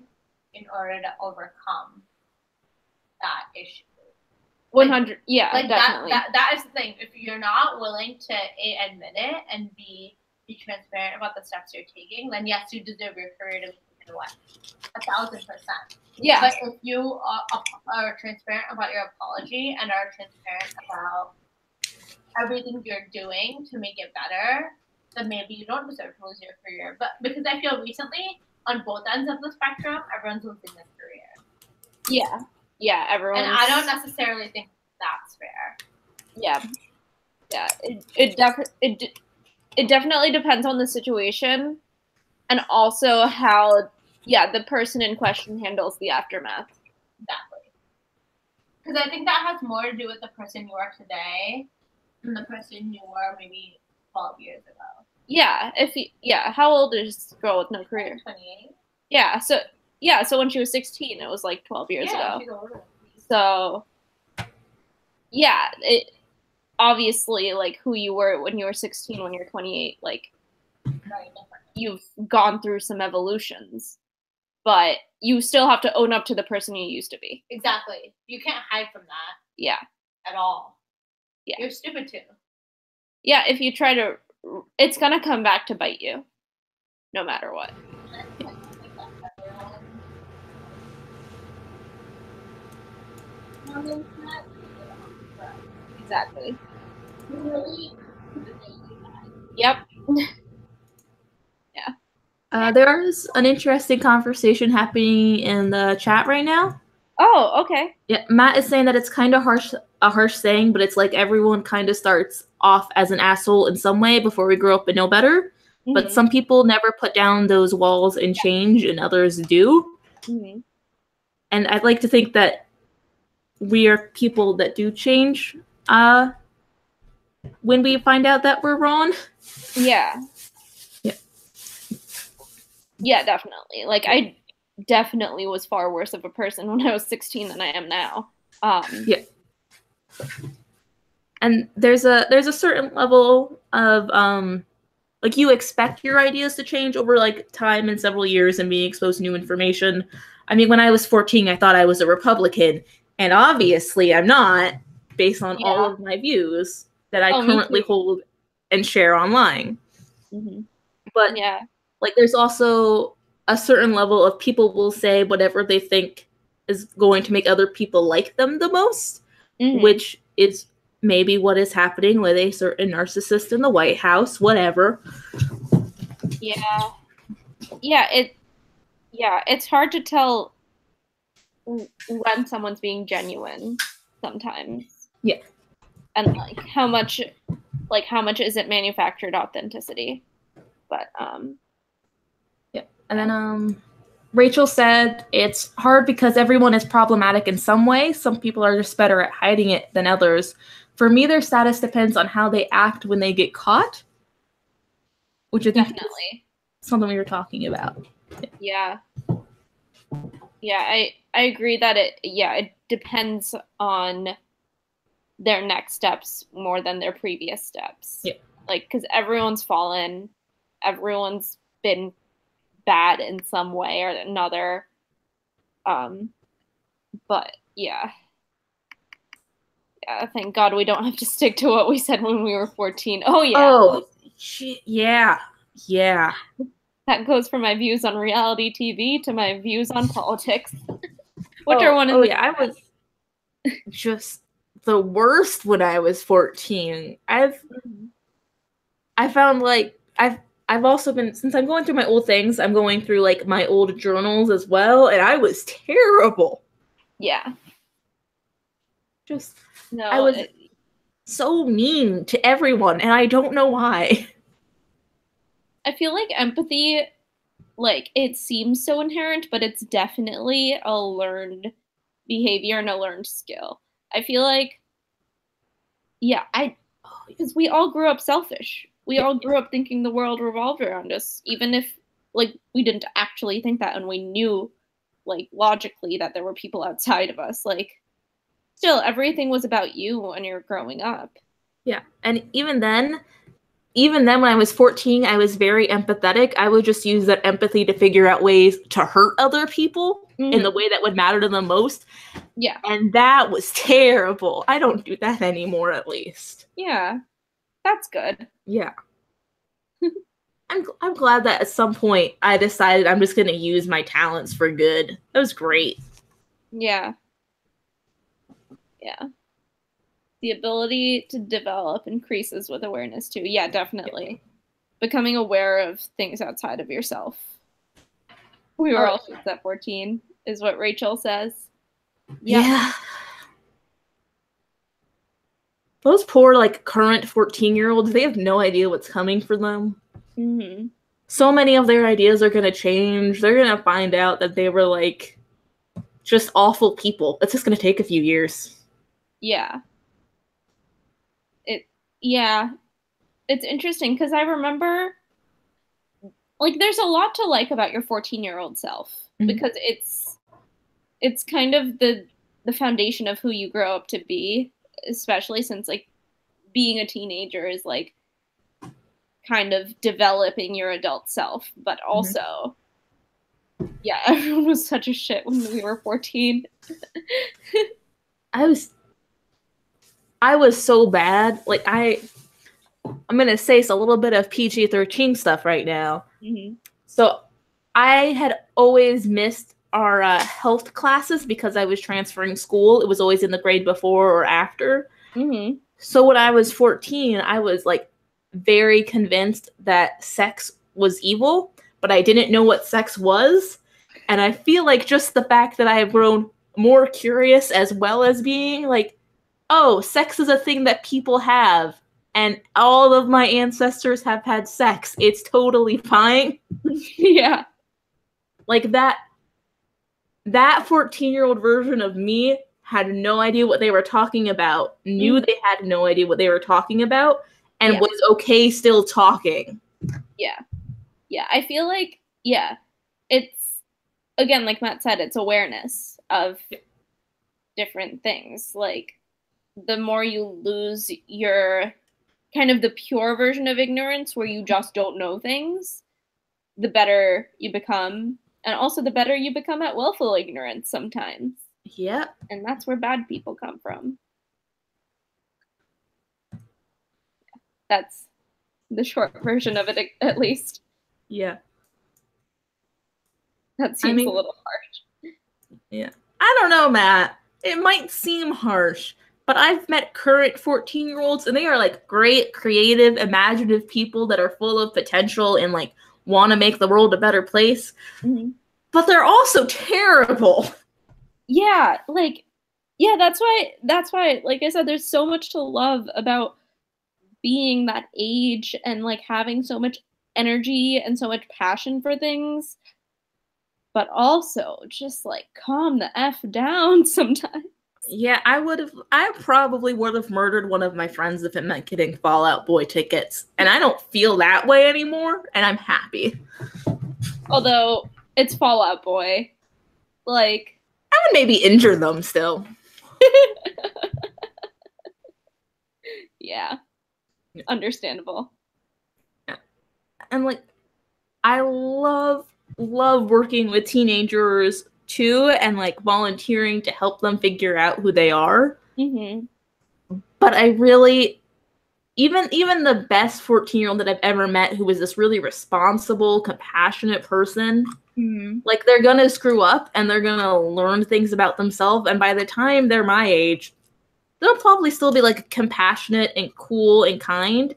in order to overcome that issue. 100, yeah, like definitely. That is the thing. If you're not willing to admit it and be transparent about the steps you're taking, then yes, you deserve your career to be taken away. 1,000%. Yeah. But if you are transparent about your apology and are transparent about everything you're doing to make it better, then maybe you don't deserve to lose your career. But because I feel recently, on both ends of the spectrum, everyone's losing their career. Yeah. Yeah, everyone. And I don't necessarily think that's fair. Yeah. Yeah. It definitely depends on the situation, and also how the person in question handles the aftermath. Exactly. Because I think that has more to do with the person you are today than the person you were maybe 12 years ago. Yeah. How old is this girl with no career? 28. Yeah. So when she was 16, it was like 12 years ago. She's older. So yeah, it obviously, like, who you were when you were 16, when you're 28, like, Very different. You've gone through some evolutions, but you still have to own up to the person you used to be. Exactly. You can't hide from that. Yeah. At all. Yeah. You're stupid too. Yeah, if you try to, it's gonna come back to bite you, no matter what. Exactly. Yep. Yeah. There is an interesting conversation happening in the chat right now. Oh, okay. Yeah, Matt is saying that it's kind of a harsh saying, but it's like everyone kind of starts off as an asshole in some way before we grow up and know better. Mm-hmm. But some people never put down those walls and change, and others do. Mm-hmm. And I'd like to think that we are people that do change when we find out that we're wrong. Yeah. Yeah. Yeah, definitely. Like, I definitely was far worse of a person when I was 16 than I am now. Yeah. And there's a certain level of like, you expect your ideas to change over like time and several years and being exposed to new information. I mean, when I was 14, I thought I was a Republican, and obviously I'm not, based on all of my views that I currently hold and share online. Mm-hmm. But like, there's also a certain level of people will say whatever they think is going to make other people like them the most, which is maybe what is happening with a certain narcissist in the White House, whatever. Yeah. It's hard to tell when someone's being genuine sometimes. Yeah. And like how much is it manufactured authenticity? But yeah. And then Rachel said it's hard because everyone is problematic in some way. Some people are just better at hiding it than others. For me, their status depends on how they act when they get caught, which I think definitely is something we were talking about. Yeah. Yeah, I agree that it depends on their next steps more than their previous steps. Yeah. Like, because everyone's fallen, everyone's been bad in some way or another. But yeah, thank God we don't have to stick to what we said when we were 14. Oh yeah. Oh shit. Yeah. That goes from my views on reality TV to my views on politics, which are one of the. I was just the worst when I was 14. I found like I've also been, since I'm going through my old things, I'm going through like my old journals as well, and I was terrible. Yeah. I was so mean to everyone, and I don't know why. I feel like empathy, like, it seems so inherent, but it's definitely a learned behavior and a learned skill. I feel like, because we all grew up selfish. We all grew up thinking the world revolved around us, even if, like, we didn't actually think that, and we knew, like, logically that there were people outside of us. Like, still, everything was about you when you were growing up. Yeah, and even then when I was 14, I was very empathetic. I would just use that empathy to figure out ways to hurt other people in the way that would matter to them most. Yeah. And that was terrible. I don't do that anymore, at least. Yeah. That's good. Yeah. I'm glad that at some point I decided I'm just going to use my talents for good. That was great. Yeah. Yeah. The ability to develop increases with awareness too. Yeah, definitely. Yeah. Becoming aware of things outside of yourself. We were all at 14, is what Rachel says. Yeah. Those poor, like, current 14-year-olds, they have no idea what's coming for them. Mm-hmm. So many of their ideas are going to change. They're going to find out that they were, like, just awful people. It's just going to take a few years. Yeah. It's interesting because I remember, like, there's a lot to like about your 14-year-old self because it's kind of the foundation of who you grow up to be, especially since, like, being a teenager is, like, kind of developing your adult self, but also, yeah, everyone was such a shit when we were 14. I was so bad. Like, I'm going to say it's a little bit of PG-13 stuff right now. Mm-hmm. So I had always missed our health classes because I was transferring school. It was always in the grade before or after. Mm-hmm. So when I was 14, I was, like, very convinced that sex was evil, but I didn't know what sex was. And I feel like just the fact that I have grown more curious as well as being like, oh, sex is a thing that people have, and all of my ancestors have had sex. It's totally fine. Yeah. Like, that 14-year-old version of me had no idea what they were talking about, knew they had no idea what they were talking about, and was okay still talking. Yeah. Yeah. I feel like, it's, again, like Matt said, it's awareness of different things. Like, the more you lose your kind of the pure version of ignorance where you just don't know things, the better you become. And also the better you become at willful ignorance sometimes. Yeah. And that's where bad people come from. That's the short version of it, at least. Yeah. That seems a little harsh. Yeah. I don't know, Matt. It might seem harsh, but I've met current 14-year-olds, and they are, like, great, creative, imaginative people that are full of potential and, like, want to make the world a better place. Mm-hmm. But they're also terrible. Yeah, like, yeah, that's why, like I said, there's so much to love about being that age and, like, having so much energy and so much passion for things, but also just, like, calm the F down sometimes. Yeah, I probably would have murdered one of my friends if it meant getting Fall Out Boy tickets. And I don't feel that way anymore, and I'm happy. Although, it's Fall Out Boy. Like, I would maybe injure them still. Yeah. Understandable. Yeah. And, like, I love working with teenagers too, and, like, volunteering to help them figure out who they are. Mm-hmm. But I really, even the best 14-year-old that I've ever met, who was this really responsible, compassionate person, like, they're gonna screw up and they're gonna learn things about themselves, and by the time they're my age, they'll probably still be, like, compassionate and cool and kind,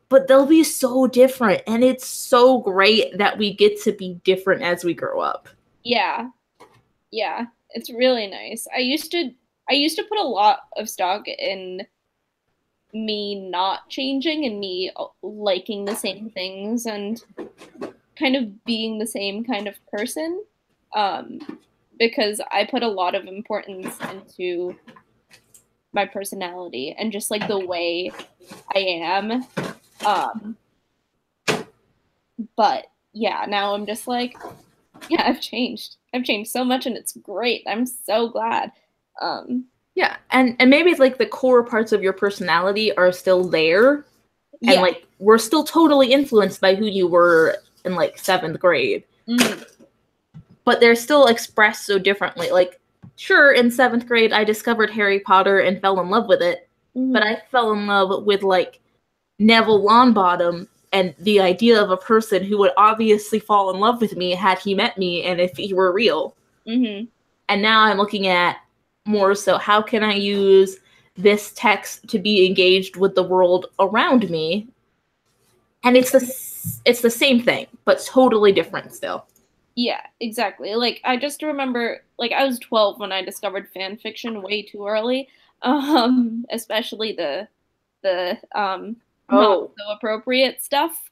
but they'll be so different, and it's so great that we get to be different as we grow up. Yeah. Yeah, it's really nice. I used to put a lot of stock in me not changing and me liking the same things and kind of being the same kind of person, because I put a lot of importance into my personality and just, like, the way I am. But yeah, now I'm just like, yeah, I've changed so much, and it's great. I'm so glad. Yeah, and maybe it's, like, the core parts of your personality are still there, and, like, we're still totally influenced by who you were in, like, 7th grade. But they're still expressed so differently. Like, sure, in 7th grade, I discovered Harry Potter and fell in love with it, but I fell in love with, like, Neville Longbottom and the idea of a person who would obviously fall in love with me had he met me and if he were real. And now I'm looking at more so, how can I use this text to be engaged with the world around me? And it's the same thing, but totally different still. Yeah, exactly. Like, I just remember, like, I was 12 when I discovered fan fiction way too early. Especially the not Oh, so appropriate stuff.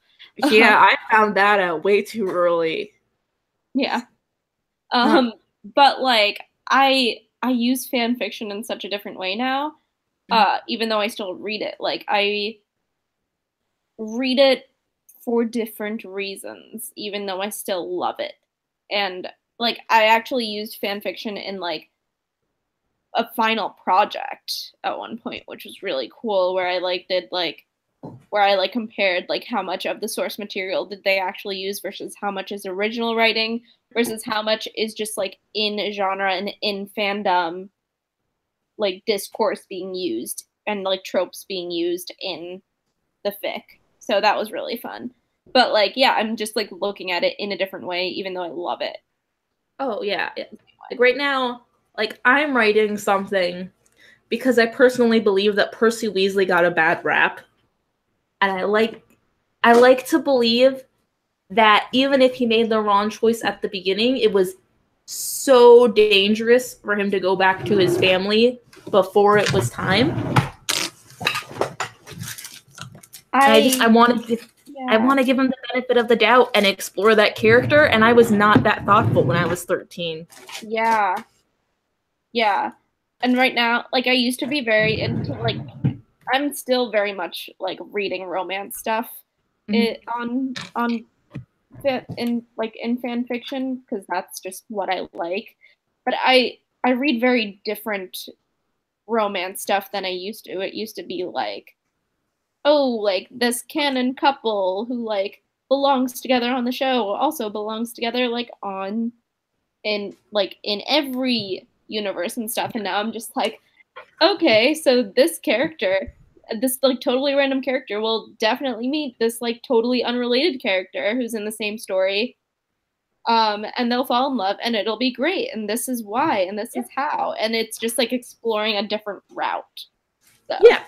yeah, I found that out way too early. Yeah. Huh. But like I use fan fiction in such a different way now. Even though I still read it. Like I read it for different reasons, even though I still love it. And like I actually used fan fiction in like a final project at one point, which was really cool, where I like did like where I like compared like how much of the source material did they actually use versus how much is original writing versus how much is just like in genre and in fandom like discourse being used and like tropes being used in the fic. So that was really fun. But like yeah, I'm just like looking at it in a different way even though I love it. Oh yeah. Like right now, like I'm writing something because I personally believe that Percy Weasley got a bad rap. And I like to believe that even if he made the wrong choice at the beginning, it was so dangerous for him to go back to his family before it was time. I want to I want to give him the benefit of the doubt and explore that character, and I was not that thoughtful when I was 13. Yeah. Yeah. And right now, like I used to be very into like I'm still very much like reading romance stuff on in like in fan fiction because that's just what I like. But I read very different romance stuff than I used to. It used to be like, oh, like this canon couple who like belongs together on the show also belongs together like in every universe and stuff. And now I'm just like, okay, so this character, this like totally random character will definitely meet this like totally unrelated character who's in the same story. And they'll fall in love and it'll be great. And this is why, and this is how. And it's just like exploring a different route. So. Yeah.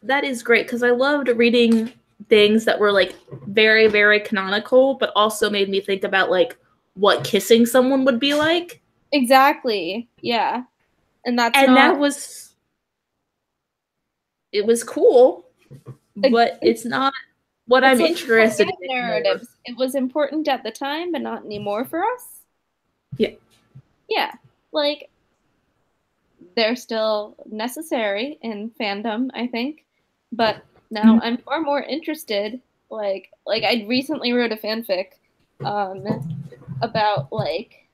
That is great because I loved reading things that were like very, very canonical, but also made me think about like what kissing someone would be like. Exactly. Yeah. And that was it was cool, but it's not what I'm like interested in. Narratives. It was important at the time, but not anymore for us. Yeah. Yeah. Like they're still necessary in fandom, I think. But now I'm far more interested. Like I recently wrote a fanfic about like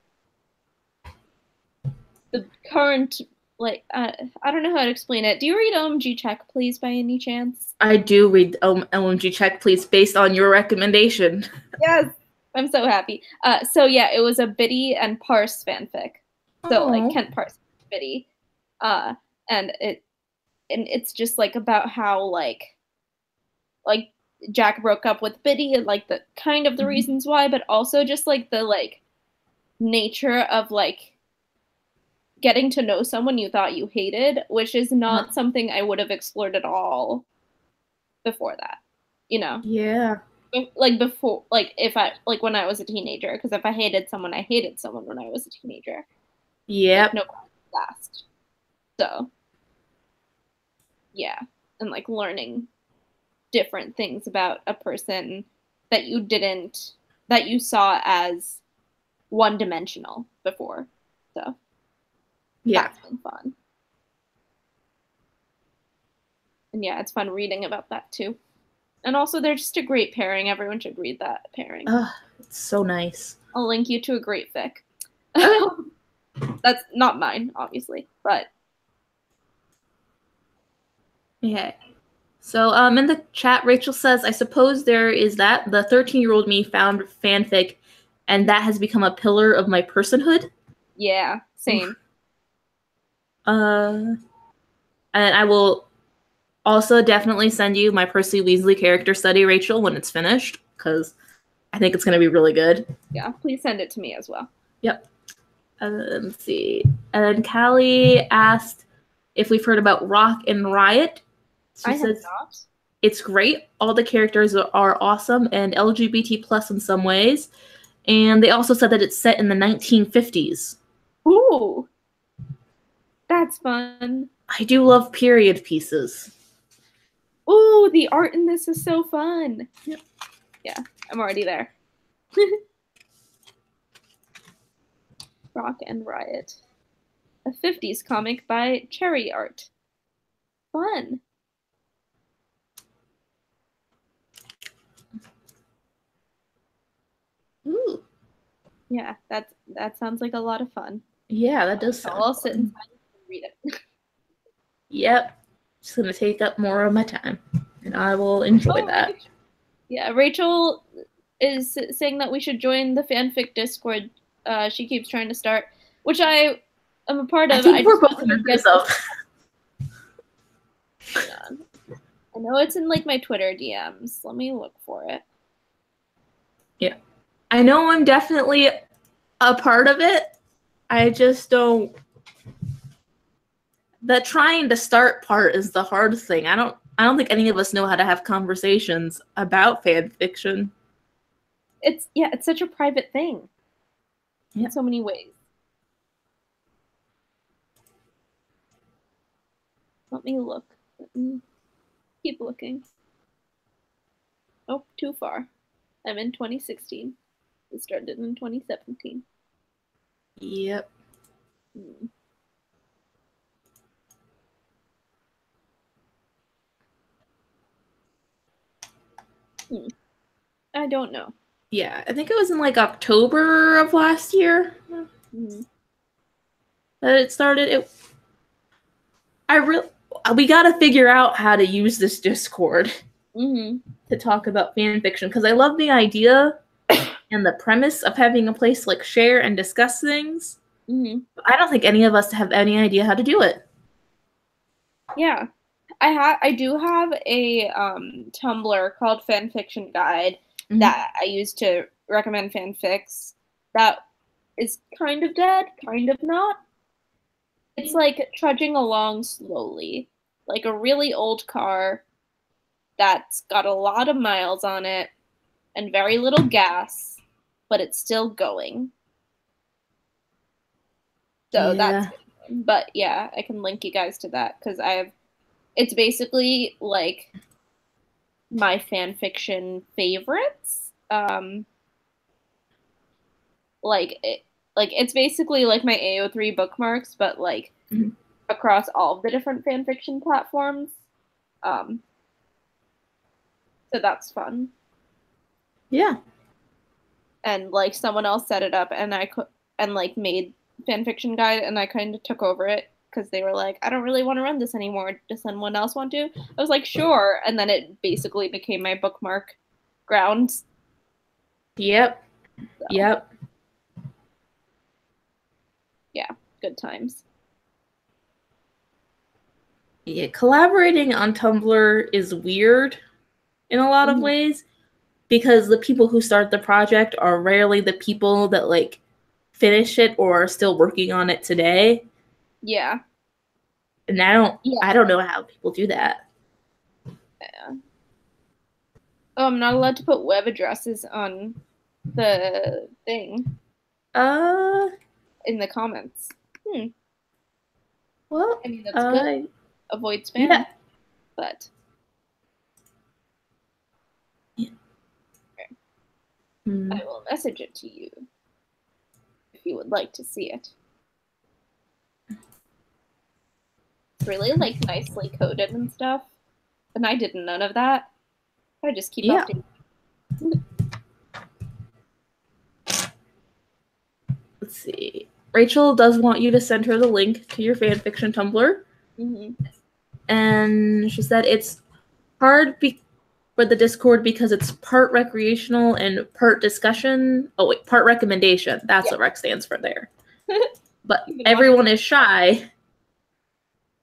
the current like I don't know how to explain it. Do you read OMG Check Please by any chance? I do read OMG Check Please based on your recommendation. Yes, I'm so happy. So yeah, it was a Biddy and Parse fanfic. So like Kent Parse Biddy, and it's just like about how like Jack broke up with Biddy and like the kind of the reasons why, but also just like the like nature of like getting to know someone you thought you hated, which is not something I would have explored at all before that, you know? Yeah. Like before, like if I, like when I was a teenager, because if I hated someone, I hated someone when I was a teenager. Yeah. Like, no last. So, yeah. And like learning different things about a person that you saw as one dimensional before. So, yeah, that's been fun. And yeah, it's fun reading about that too. And also, they're just a great pairing. Everyone should read that pairing. It's so nice. I'll link you to a great fic. That's not mine, obviously, but okay. So, in the chat, Rachel says, "I suppose there is that the 13-year-old me found fanfic, and that has become a pillar of my personhood." Yeah, same. And I will also definitely send you my Percy Weasley character study, Rachel, when it's finished, because I think it's going to be really good. Yeah, please send it to me as well. Yep. Let's see. And Callie asked if we've heard about Rock and Riot. I have not. It's great. All the characters are awesome and LGBT plus in some ways. And they also said that it's set in the 1950s. Ooh. That's fun. I do love period pieces. Ooh, the art in this is so fun. Yep. Yeah, I'm already there. Rock and Riot. A 50s comic by Cherry Art. Fun. Ooh. Yeah, that sounds like a lot of fun. Yeah, that does sound I'll fun. sit and read it. Yep. It's going to take up more of my time, and I will enjoy that. Yeah, Rachel is saying that we should join the fanfic Discord she keeps trying to start, which I am a part of. I think we're both members of. I know it's in like my Twitter DMs. Let me look for it. Yeah. I know I'm definitely a part of it. I just don't. The trying to start part is the hard thing. I don't think any of us know how to have conversations about fan fiction. It's such a private thing. In so many ways. Let me look. Keep looking. Oh, too far. I'm in 2016. It started in 2017. Yep. I don't know. Yeah, I think it was in like October of last year that it started. We got to figure out how to use this Discord to talk about fan fiction, because I love the idea and the premise of having a place to like share and discuss things. But I don't think any of us have any idea how to do it. Yeah, I do have a Tumblr called Fanfiction Guide that I use to recommend fanfics. That is kind of dead, kind of not. It's like trudging along slowly, like a really old car that's got a lot of miles on it and very little gas, but it's still going. So that's good. But yeah, I can link you guys to that because it's basically like my fan fiction favorites. It's basically like my AO3 bookmarks, but like across all of the different fan fiction platforms. So that's fun. Yeah. And like someone else set it up, and like made Fanfiction Guide, and I kind of took over it because they were like, I don't really want to run this anymore. Does someone else want to? I was like, sure. And then it basically became my bookmark grounds. Yep. So. Yep. Yeah, good times. Yeah, collaborating on Tumblr is weird in a lot of ways, because the people who start the project are rarely the people that like finish it or are still working on it today. Yeah. And I don't know how people do that. Yeah. Oh, I'm not allowed to put web addresses on the thing. In the comments. Well, I mean, that's good. Avoid spam. Yeah. But. Yeah. I will message it to you if you would like to see it. It's really like nicely coded and stuff. And I did none of that. I just keep updating. Let's see. Rachel does want you to send her the link to your fanfiction Tumblr. And she said it's hard for the Discord because it's part recreational and part discussion. Oh, wait, part recommendation. That's what rec stands for there. But everyone is shy.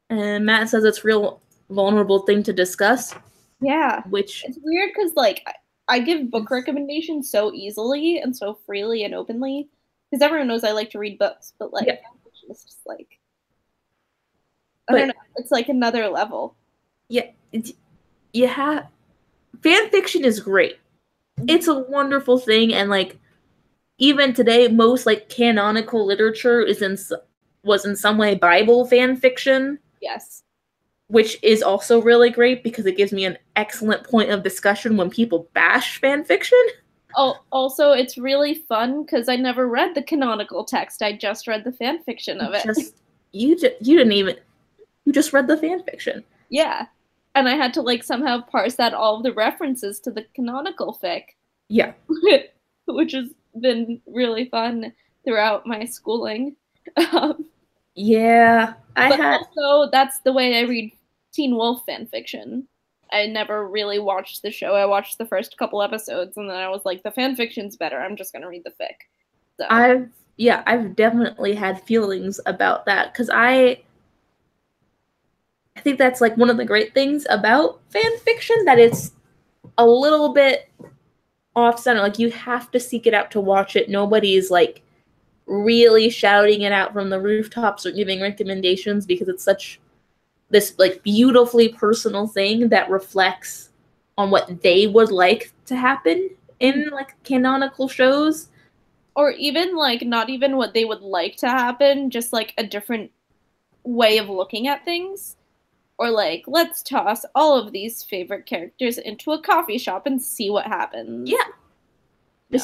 And Matt says it's a real vulnerable thing to discuss. Yeah. Which it's weird because like I give book recommendations so easily and so freely and openly because everyone knows I like to read books, but like it's just like I don't know. It's like another level. Yeah, fan fiction is great. It's a wonderful thing, and like even today, most like canonical literature was in some way Bible fan fiction. Yes. Which is also really great because it gives me an excellent point of discussion when people bash fan fiction. Oh, also, it's really fun because I never read the canonical text. I just read the fan fiction of it. You didn't even, you just read the fan fiction. Yeah. And I had to like somehow parse out all of the references to the canonical fic. Yeah. Which has been really fun throughout my schooling. Yeah. Also, that's the way I read Teen Wolf fan fiction. I never really watched the show. I watched the first couple episodes and then I was like, the fan fiction's better. I'm just gonna read the fic. So. I've definitely had feelings about that because I think that's like one of the great things about fan fiction, that it's a little bit off center. Like you have to seek it out to watch it. Nobody's like really shouting it out from the rooftops or giving recommendations because it's such this like beautifully personal thing that reflects on what they would like to happen in like canonical shows. Or even like not even what they would like to happen, just like a different way of looking at things. Or like, let's toss all of these favorite characters into a coffee shop and see what happens. Yeah.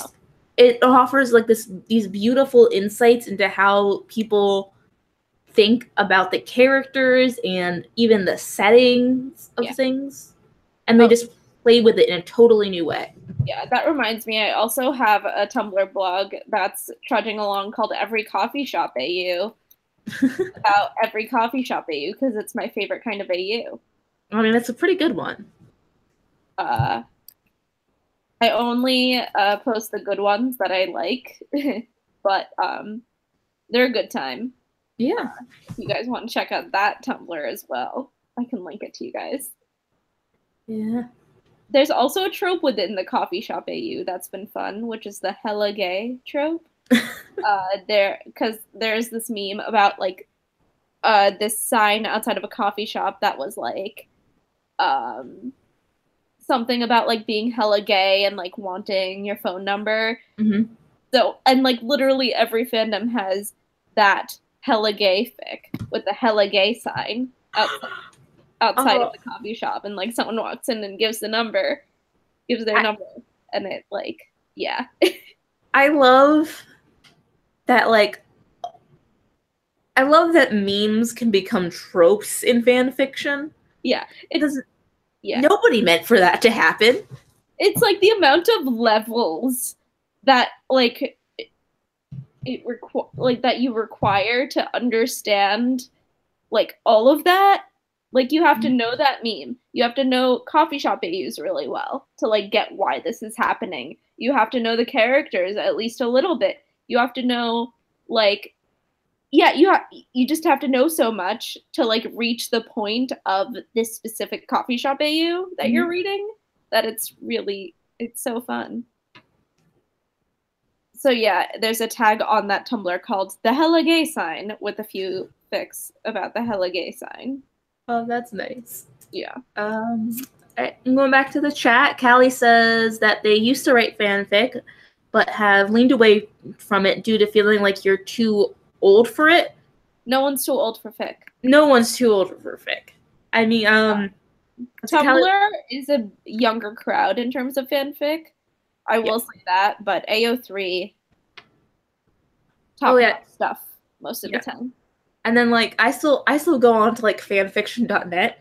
It offers like these beautiful insights into how people think about the characters and even the settings of things. And they just play with it in a totally new way. Yeah, that reminds me, I also have a Tumblr blog that's trudging along called Every Coffee Shop AU. About every coffee shop AU, because it's my favorite kind of AU. I mean, that's a pretty good one. I only post the good ones that I like, but they're a good time. Yeah. If you guys want to check out that Tumblr as well, I can link it to you guys. Yeah. There's also a trope within the coffee shop AU that's been fun, which is the hella gay trope. Because there's this meme about like this sign outside of a coffee shop that was like something about like being hella gay and like wanting your phone number. Mm-hmm. So, and like literally every fandom has that hella gay fic with the hella gay sign outside of the coffee shop, and like someone walks in and gives their number, and it like, yeah. I love that, like, I love that memes can become tropes in fan fiction. Yeah. Nobody meant for that to happen. It's like the amount of levels that like that you require to understand like all of that. Like you have to know that meme. You have to know coffee shop AUs really well to like get why this is happening. You have to know the characters at least a little bit. You have to know like you just have to know so much to like reach the point of this specific coffee shop AU that you're reading, that it's so fun. So yeah, there's a tag on that Tumblr called the hella gay sign with a few fics about the hella gay sign. Oh, that's nice. Yeah. All right, I'm going back to the chat. Callie says that they used to write fanfic, but have leaned away from it due to feeling like you're too old for it. No one's too old for fic. No one's too old for fic. I mean, Tumblr is a younger crowd in terms of fanfic. I will say that, but AO3 top stuff most of the time. And then like I still go on to like fanfiction.net.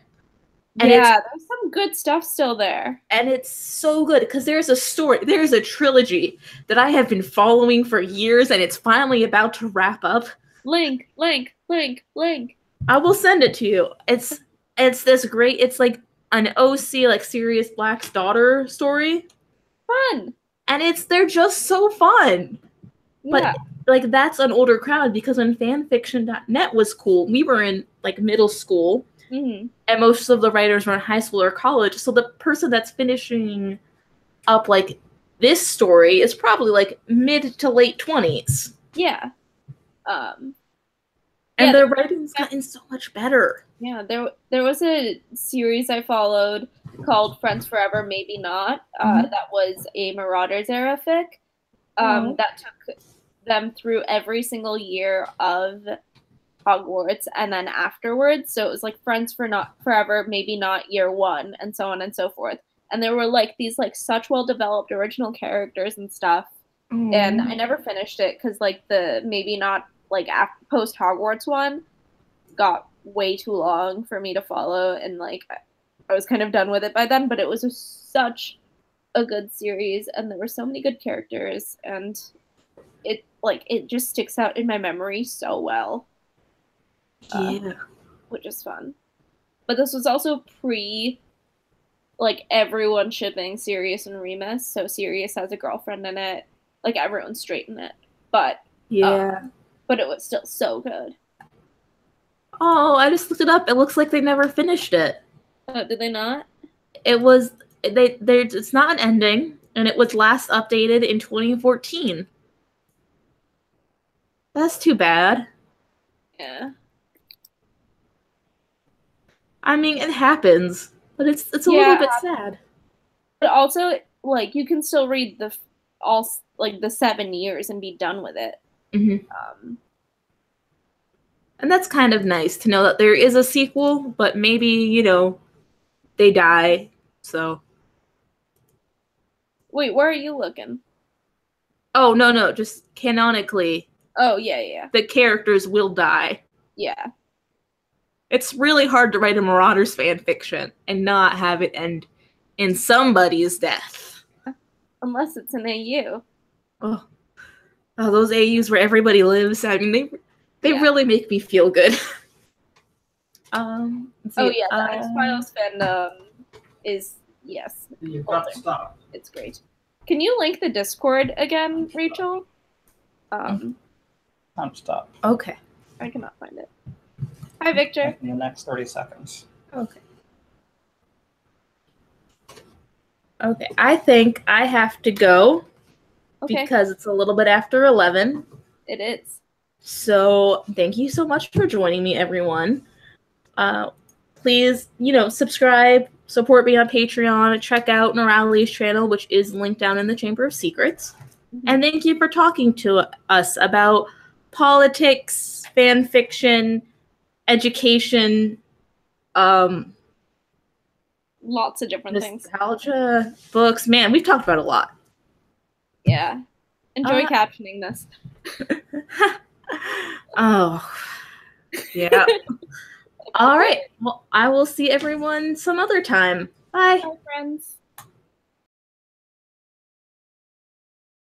And there's some good stuff still there. And it's so good because there's a trilogy that I have been following for years, and it's finally about to wrap up. Link. I will send it to you. It's this great, it's like an OC, like Sirius Black's daughter story. Fun. And they're just so fun. Yeah. But like that's an older crowd, because when fanfiction.net was cool, we were in like middle school. Mm-hmm. And most of the writers were in high school or college. So the person that's finishing up like this story is probably like mid to late 20s. Yeah. And their writing's gotten so much better. Yeah, there was a series I followed called Friends Forever, Maybe Not. That was a Marauders era fic. that took them through every single year of Hogwarts and then afterwards. So it was like Friends for Not Forever, maybe not year one, and so on and so forth. And there were like these like such well developed original characters and stuff. And I never finished it because like the maybe not like post Hogwarts one got way too long for me to follow, and like I was kind of done with it by then. But it was such a good series, and there were so many good characters, and it just sticks out in my memory so well. Yeah. Which is fun. But this was also pre like everyone shipping Sirius and Remus, so Sirius has a girlfriend in it. Like everyone's straight in it. But but it was still so good. Oh, I just looked it up. It looks like they never finished it. Oh, did they not? It was it's not an ending, and it was last updated in 2014. That's too bad. Yeah. I mean, it happens, but it's a little bit sad. But also, like, you can still read the 7 years and be done with it. Mm-hmm. And that's kind of nice to know that there is a sequel, but maybe, they die, so. Wait, where are you looking? Oh, no, just canonically. Oh, yeah. The characters will die. Yeah. It's really hard to write a Marauders fan fiction and not have it end in somebody's death. Unless it's an AU. Oh, those AUs where everybody lives. I mean, they really make me feel good. The X-Files fandom is, yes. You've got to stop. It's great. Can you link the Discord again, Rachel? Time to stop. Okay. I cannot find it. Hi, Victor. In the next 30 seconds. Okay. Okay, I think I have to go because it's a little bit after 11. It is. So thank you so much for joining me, everyone. Please, subscribe, support me on Patreon, check out Norali's channel, which is linked down in the Chamber of Secrets. Mm-hmm. And thank you for talking to us about politics, fan fiction, education, lots of different things. Nostalgia, books. Man, we've talked about a lot. Yeah. Enjoy captioning this. Oh. Yeah. All right. Well, I will see everyone some other time. Bye. Bye, friends.